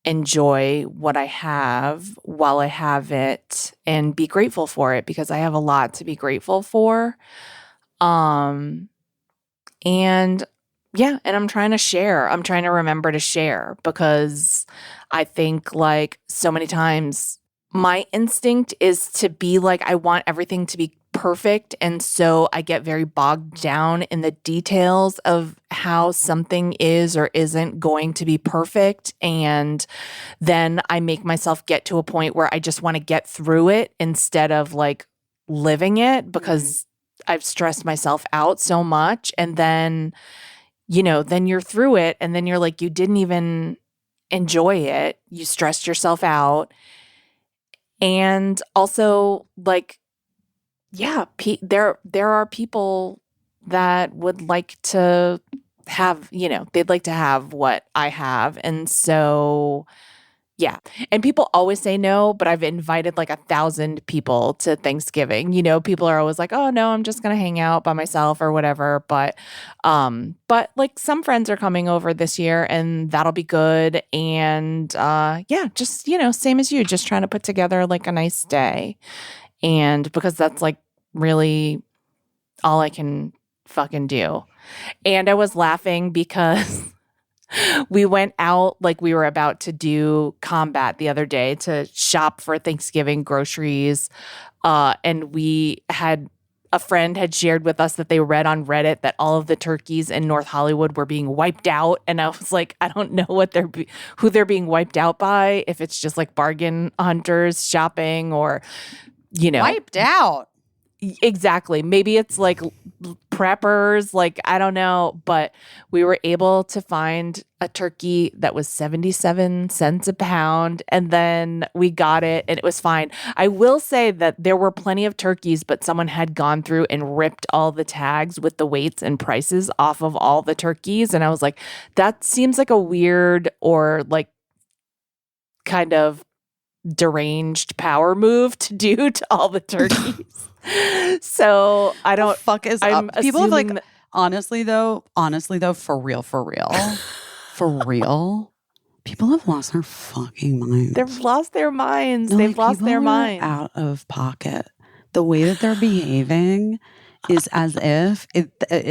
enjoy what I have while I have it and be grateful for it because I have a lot to be grateful for. And yeah, and I'm trying to share. I'm trying to remember to share because I think like so many times my instinct is to be like, I want everything to be perfect. And so I get very bogged down in the details of how something is or isn't going to be perfect. And then I make myself get to a point where I just want to get through it instead of like living it because I've stressed myself out so much. And then, then you're through it and then you're like, you didn't even enjoy it. You stressed yourself out. And also like, yeah, there are people that would like to have, they'd like to have what I have. And so, yeah. And people always say no, but I've invited like 1,000 people to Thanksgiving. People are always like, oh no, I'm just going to hang out by myself or whatever. But like some friends are coming over this year and that'll be good. And yeah, just, same as you, just trying to put together like a nice day. And because that's like really all I can fucking do. And I was laughing because we went out like we were about to do combat the other day to shop for Thanksgiving groceries. And we had a friend had shared with us that they read on Reddit that all of the turkeys in North Hollywood were being wiped out. And I was like, I don't know who they're being wiped out by, if it's just like bargain hunters shopping or, Wiped out. Exactly. Maybe it's like preppers, like I don't know, but we were able to find a turkey that was 77 cents a pound, and then we got it and it was fine. I will say that there were plenty of turkeys, but someone had gone through and ripped all the tags with the weights and prices off of all the turkeys, and I was like, that seems like a weird or like kind of deranged power move to do to all the turkeys. So I don't fuck is I'm up. People have like assuming honestly though, for real, for real. People have lost their fucking minds. they've lost their minds. No, They've like, lost people their are minds. out of pocket. The way that they're behaving is as if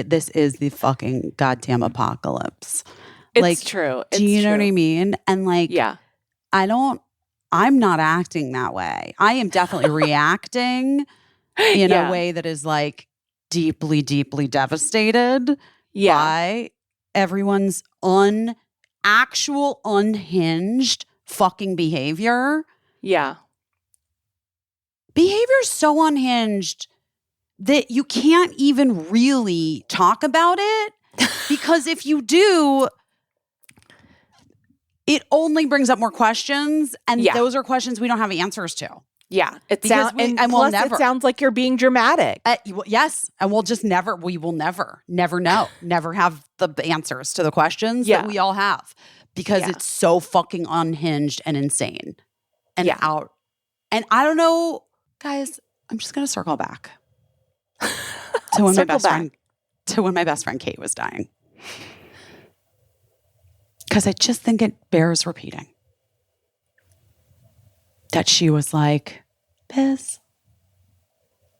this is the fucking goddamn apocalypse. It's like, true. do you know what I mean? And like, Yeah. I'm not acting that way. I am definitely reacting in a way that is like deeply, deeply devastated by everyone's unhinged fucking behavior. Yeah. Behavior is so unhinged that you can't even really talk about it because if you do, it only brings up more questions, and those are questions we don't have answers to. Yeah. And plus it sounds like you're being dramatic. Yes. And we will never know, never have the answers to the questions that we all have because it's so fucking unhinged and insane and out. And I don't know, guys, I'm just going to circle back to when my best friend Kate was dying. Because I just think it bears repeating. That she was like, Biz,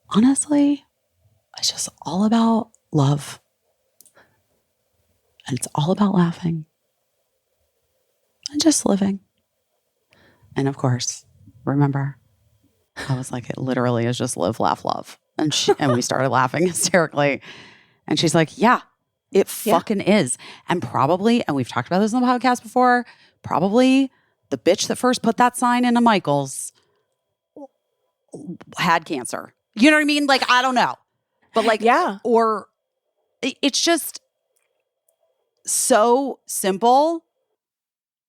honestly, it's just all about love. And it's all about laughing. And just living. And of course, remember, I was like, it literally is just live, laugh, love. And we started laughing hysterically. And she's like, yeah, it fucking is. And we've talked about this on the podcast before, probably the bitch that first put that sign in a Michael's had cancer. You know what I mean? Like, I don't know. But like, or it's just so simple.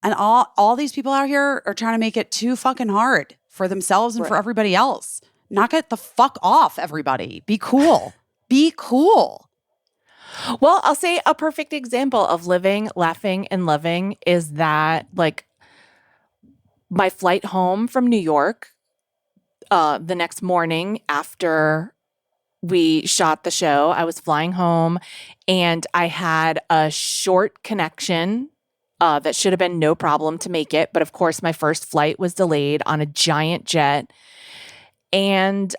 And all these people out here are trying to make it too fucking hard for themselves and for everybody else. Knock it the fuck off, everybody. Be cool. Be cool. Well, I'll say a perfect example of living, laughing, and loving is that, like, my flight home from New York, the next morning after we shot the show, I was flying home and I had a short connection that should have been no problem to make it. But of course, my first flight was delayed on a giant jet. And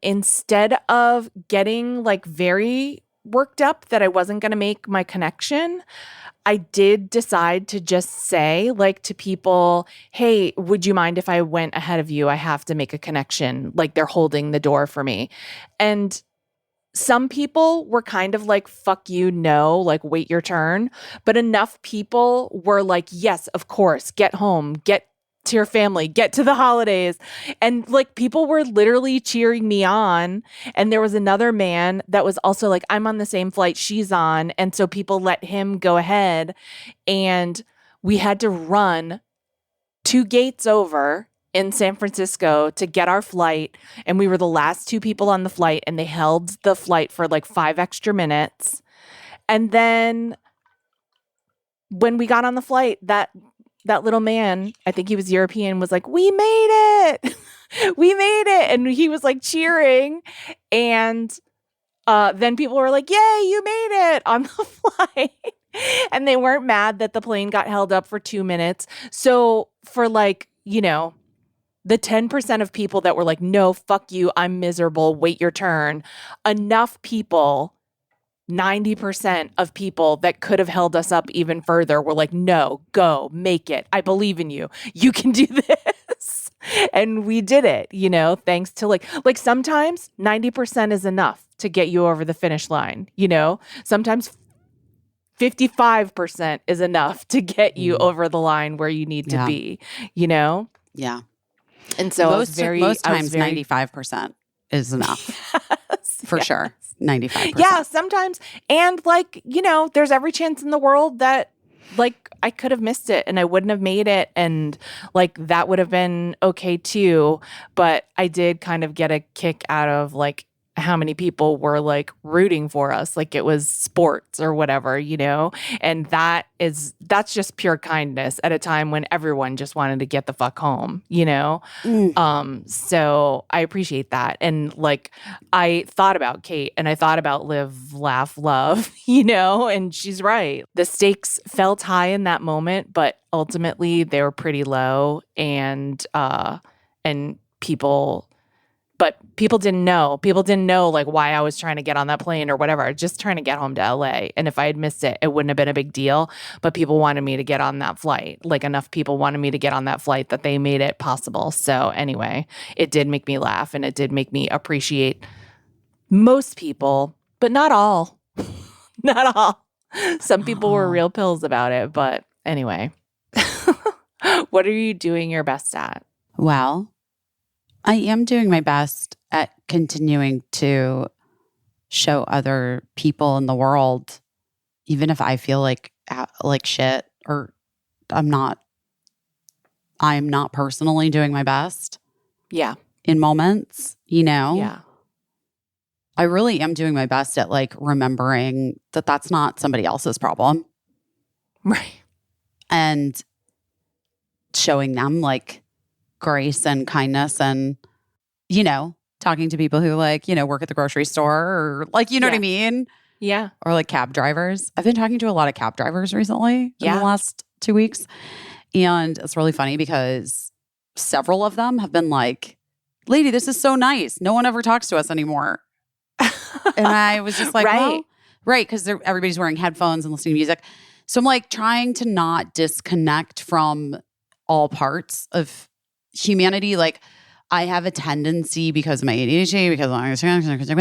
instead of getting like very worked up that I wasn't going to make my connection, I did decide to just say like to people, hey, would you mind if I went ahead of you? I have to make a connection. Like they're holding the door for me. And some people were kind of like, fuck you, no, like wait your turn. But enough people were like, yes, of course, get home, get to your family, get to the holidays. And like people were literally cheering me on. And there was another man that was also like, I'm on the same flight she's on. And so people let him go ahead. And we had to run 2 gates over in San Francisco to get our flight. And we were the last 2 people on the flight. And they held the flight for like 5 extra minutes. And then when we got on the flight, that little man, I think he was European, was like, we made it. We made it. And he was like cheering. And then people were like, yay, you made it on the flight. And they weren't mad that the plane got held up for 2 minutes. So for like, you know, the 10% of people that were like, no, fuck you, I'm miserable, wait your turn. Enough people, 90% of people that could have held us up even further were like, no, go, make it. I believe in you. You can do this. And we did it, thanks to like sometimes 90% is enough to get you over the finish line, Sometimes 55% is enough to get you over the line where you need to Yeah. be, you know? Yeah. And so Most times 95% is enough. For sure. 95%. Yeah, sometimes. And there's every chance in the world that I could have missed it and I wouldn't have made it. And that would have been okay too. But I did kind of get a kick out of how many people were rooting for us, like it was sports or whatever, and that's just pure kindness at a time when everyone just wanted to get the fuck home, so I appreciate that. And I thought about Kate and I thought about live, laugh, love, and she's right. The stakes felt high in that moment, but ultimately they were pretty low, and people didn't know. People didn't know why I was trying to get on that plane or whatever. I was just trying to get home to LA. And if I had missed it, it wouldn't have been a big deal. But people wanted me to get on that flight. Enough people wanted me to get on that flight that they made it possible. So anyway, it did make me laugh and it did make me appreciate most people, but not all. Not all. Some people were real pills about it. But anyway, what are you doing your best at? Well, I am doing my best at continuing to show other people in the world, even if I feel like shit or I'm not personally doing my best. Yeah. In moments, Yeah. I really am doing my best at remembering that that's not somebody else's problem. Right. And showing them grace and kindness and, talking to people who work at the grocery store or what I mean? Yeah. Or cab drivers. I've been talking to a lot of cab drivers recently in the last 2 weeks. And it's really funny because several of them have been like, lady, this is so nice. No one ever talks to us anymore. And I was just like, right. Well, right. Because everybody's wearing headphones and listening to music. So I'm trying to not disconnect from all parts of humanity. I have a tendency because of my ADHD, because of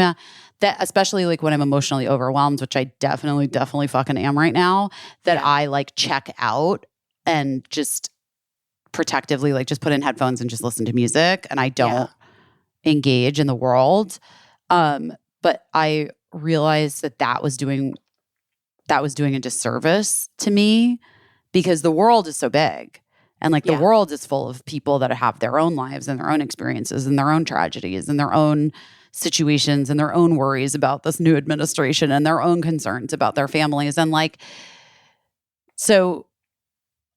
that, especially when I'm emotionally overwhelmed, which I definitely fucking am right now, that I check out and just protectively just put in headphones and just listen to music, and I don't engage in the world. But I realized that was doing a disservice to me because the world is so big. And the world is full of people that have their own lives and their own experiences and their own tragedies and their own situations and their own worries about this new administration and their own concerns about their families. And so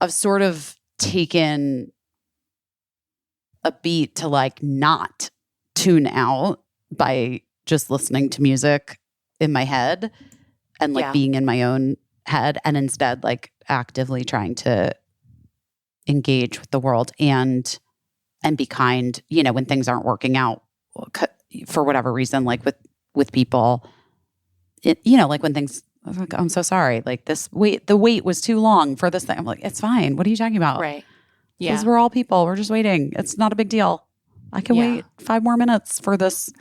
I've sort of taken a beat to not tune out by just listening to music in my head and being in my own head, and instead actively trying to engage with the world and be kind, when things aren't working out for whatever reason, with people, when things, I'm so sorry, the wait was too long for this thing. I'm it's fine. What are you talking about? Right. Yeah. Because we're all people. We're just waiting. It's not a big deal. I can wait 5 more minutes for this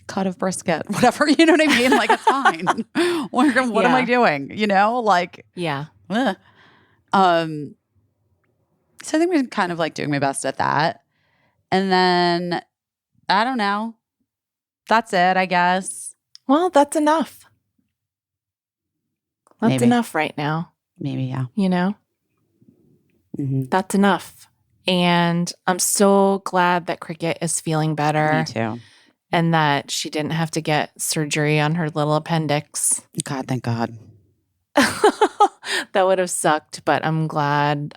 cut of brisket, whatever, you know what I mean? It's fine. What am I doing? Yeah. So I think I'm kind of doing my best at that. And then, I don't know. That's it, I guess. Well, that's enough. That's Maybe. enough right now. Maybe, yeah. Mm-hmm. That's enough. And I'm so glad that Cricket is feeling better. Me too. And that she didn't have to get surgery on her little appendix. God, thank God. That would have sucked, but I'm glad.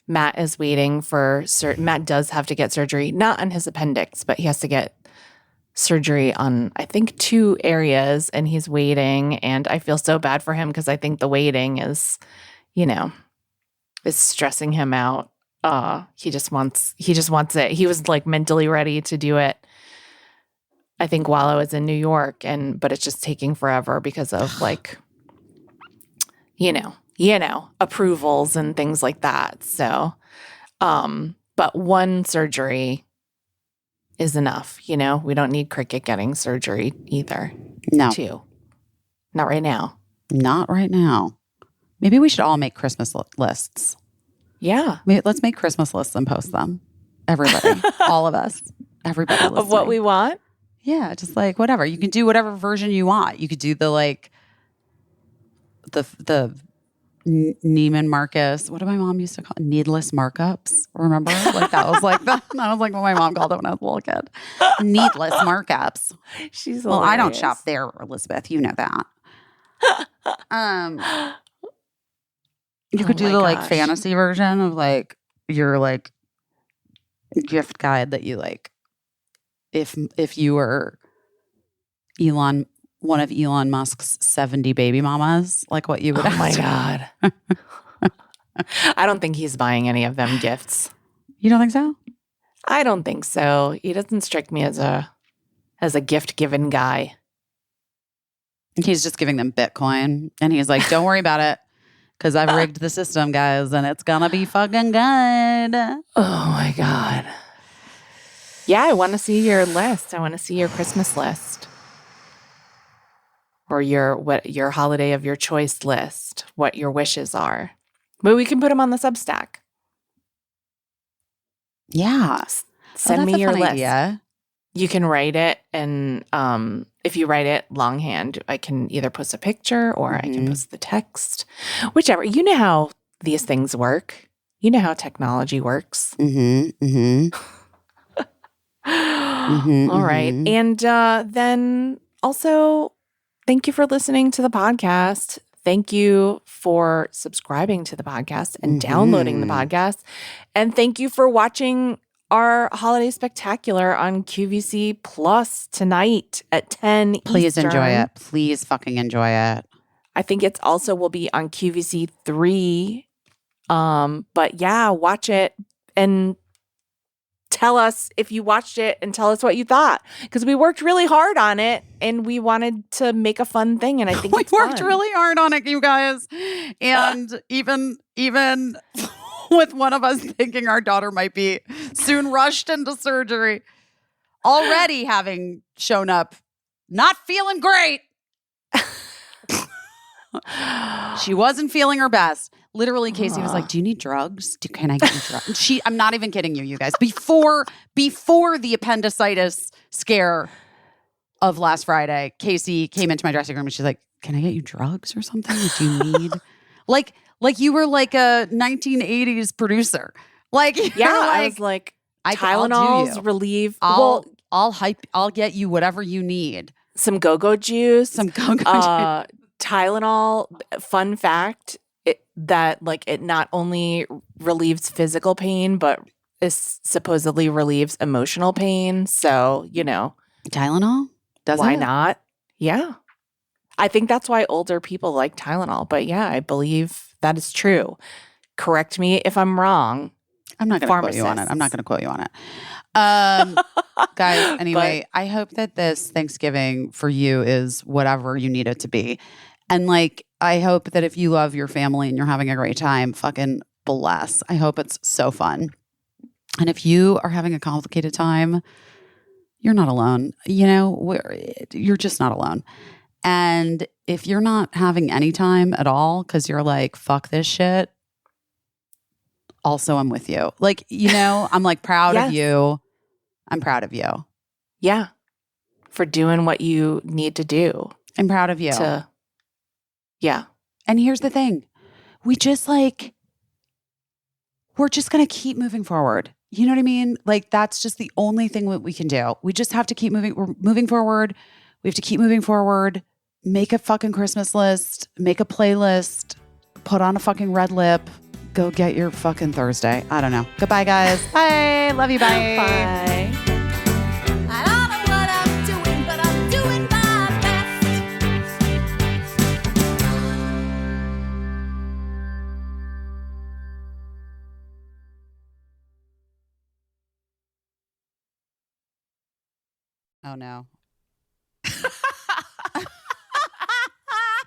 Matt is waiting for Matt does have to get surgery, not on his appendix, but he has to get surgery on, I think, 2 areas, and he's waiting. And I feel so bad for him because I think the waiting is, is stressing him out. He just wants it. He was mentally ready to do it, I think, while I was in New York, but it's just taking forever because of approvals and things like that. So But one surgery is enough, you know? We don't need Cricket getting surgery either. No, Two. Not right now. not right now. Maybe we should all make Christmas lists. Yeah. Let's make Christmas lists and post them. Everybody, all of us, everybody listening. Of what we want? Yeah, just like whatever. You can do whatever version you want. You could do the like the Neiman Marcus. What did my mom used to call it? Needless markups? Remember? Like that was like that was like what my mom called it when I was a little kid. Needless markups. She's Well, I don't hilarious. shop there, Elizabeth. You know that. You could Oh do my the like gosh. fantasy version of like your like gift guide that you like if you were one of Elon Musk's 70 baby mamas, like what you would Oh my ask. God. I don't think he's buying any of them gifts. You don't think so? I don't think so. He doesn't strike me as a gift giving guy. He's just giving them Bitcoin and he's like, don't worry about it because I've rigged the system, guys, and it's gonna be fucking good. Oh my God. Yeah, I want to see your list. I want to see your Christmas list. Or your holiday of your choice list, what your wishes are. But we can put them on the Substack. Yeah. Send that's me a your fun list. idea. You can write it, and if you write it longhand, I can either post a picture or I can Mhm. post the text. Whichever. You know how these things work. You know how technology works. Mm-hmm. Mm-hmm. Mhm, All right. mhm. And then also, thank you for listening to the podcast. Thank you for subscribing to the podcast and downloading the Mhm. podcast. And thank you for watching our holiday spectacular on QVC Plus tonight at 10 Please Eastern. enjoy it. Please fucking enjoy it. I think it's also will be on QVC 3. But yeah, watch it and tell us if you watched it and tell us what you thought, because we worked really hard on it and we wanted to make a fun thing, and I think We it's worked fun. really hard on it, you guys. And even with one of us thinking our daughter might be soon rushed into surgery, already having shown up not feeling great. She wasn't feeling her best. Literally, Caissie was like, "Do you need drugs? Can I get you drugs?" I'm not even kidding you guys. Before the appendicitis scare of last Friday, Caissie came into my dressing room and she's like, "Can I get you drugs or something? Do you need like you were like a 1980s producer?" Like, Yeah, you're I was like, I'll do Tylenols you. relieve. I'll get you whatever you need. Some go-go juice, Some go-go Tylenol. Fun fact, that it not only relieves physical pain, but is supposedly relieves emotional pain. So, Tylenol? Does why it? not? Yeah. I think that's why older people like Tylenol. But yeah, I believe that is true. Correct me if I'm wrong. I'm not going to quote you on it. I'm not going to quote you on it. Guys, anyway, I hope that this Thanksgiving for you is whatever you need it to be. And I hope that if you love your family and you're having a great time, fucking bless. I hope it's so fun. And if you are having a complicated time, you're not alone. You're just not alone. And if you're not having any time at all because you're like, fuck this shit, also I'm with you. I'm proud Yes. of you. I'm proud of you. Yeah. For doing what you need to do. I'm proud of you. Yeah. And here's the thing. We're just going to keep moving forward. You know what I mean? That's just the only thing that we can do. We just have to keep moving. We're moving forward. We have to keep moving forward. Make a fucking Christmas list. Make a playlist. Put on a fucking red lip. Go get your fucking Thursday. I don't know. Goodbye, guys. Bye. Love you. Bye. Bye. I don't know what I'm doing, but I'm doing my best. Oh, no.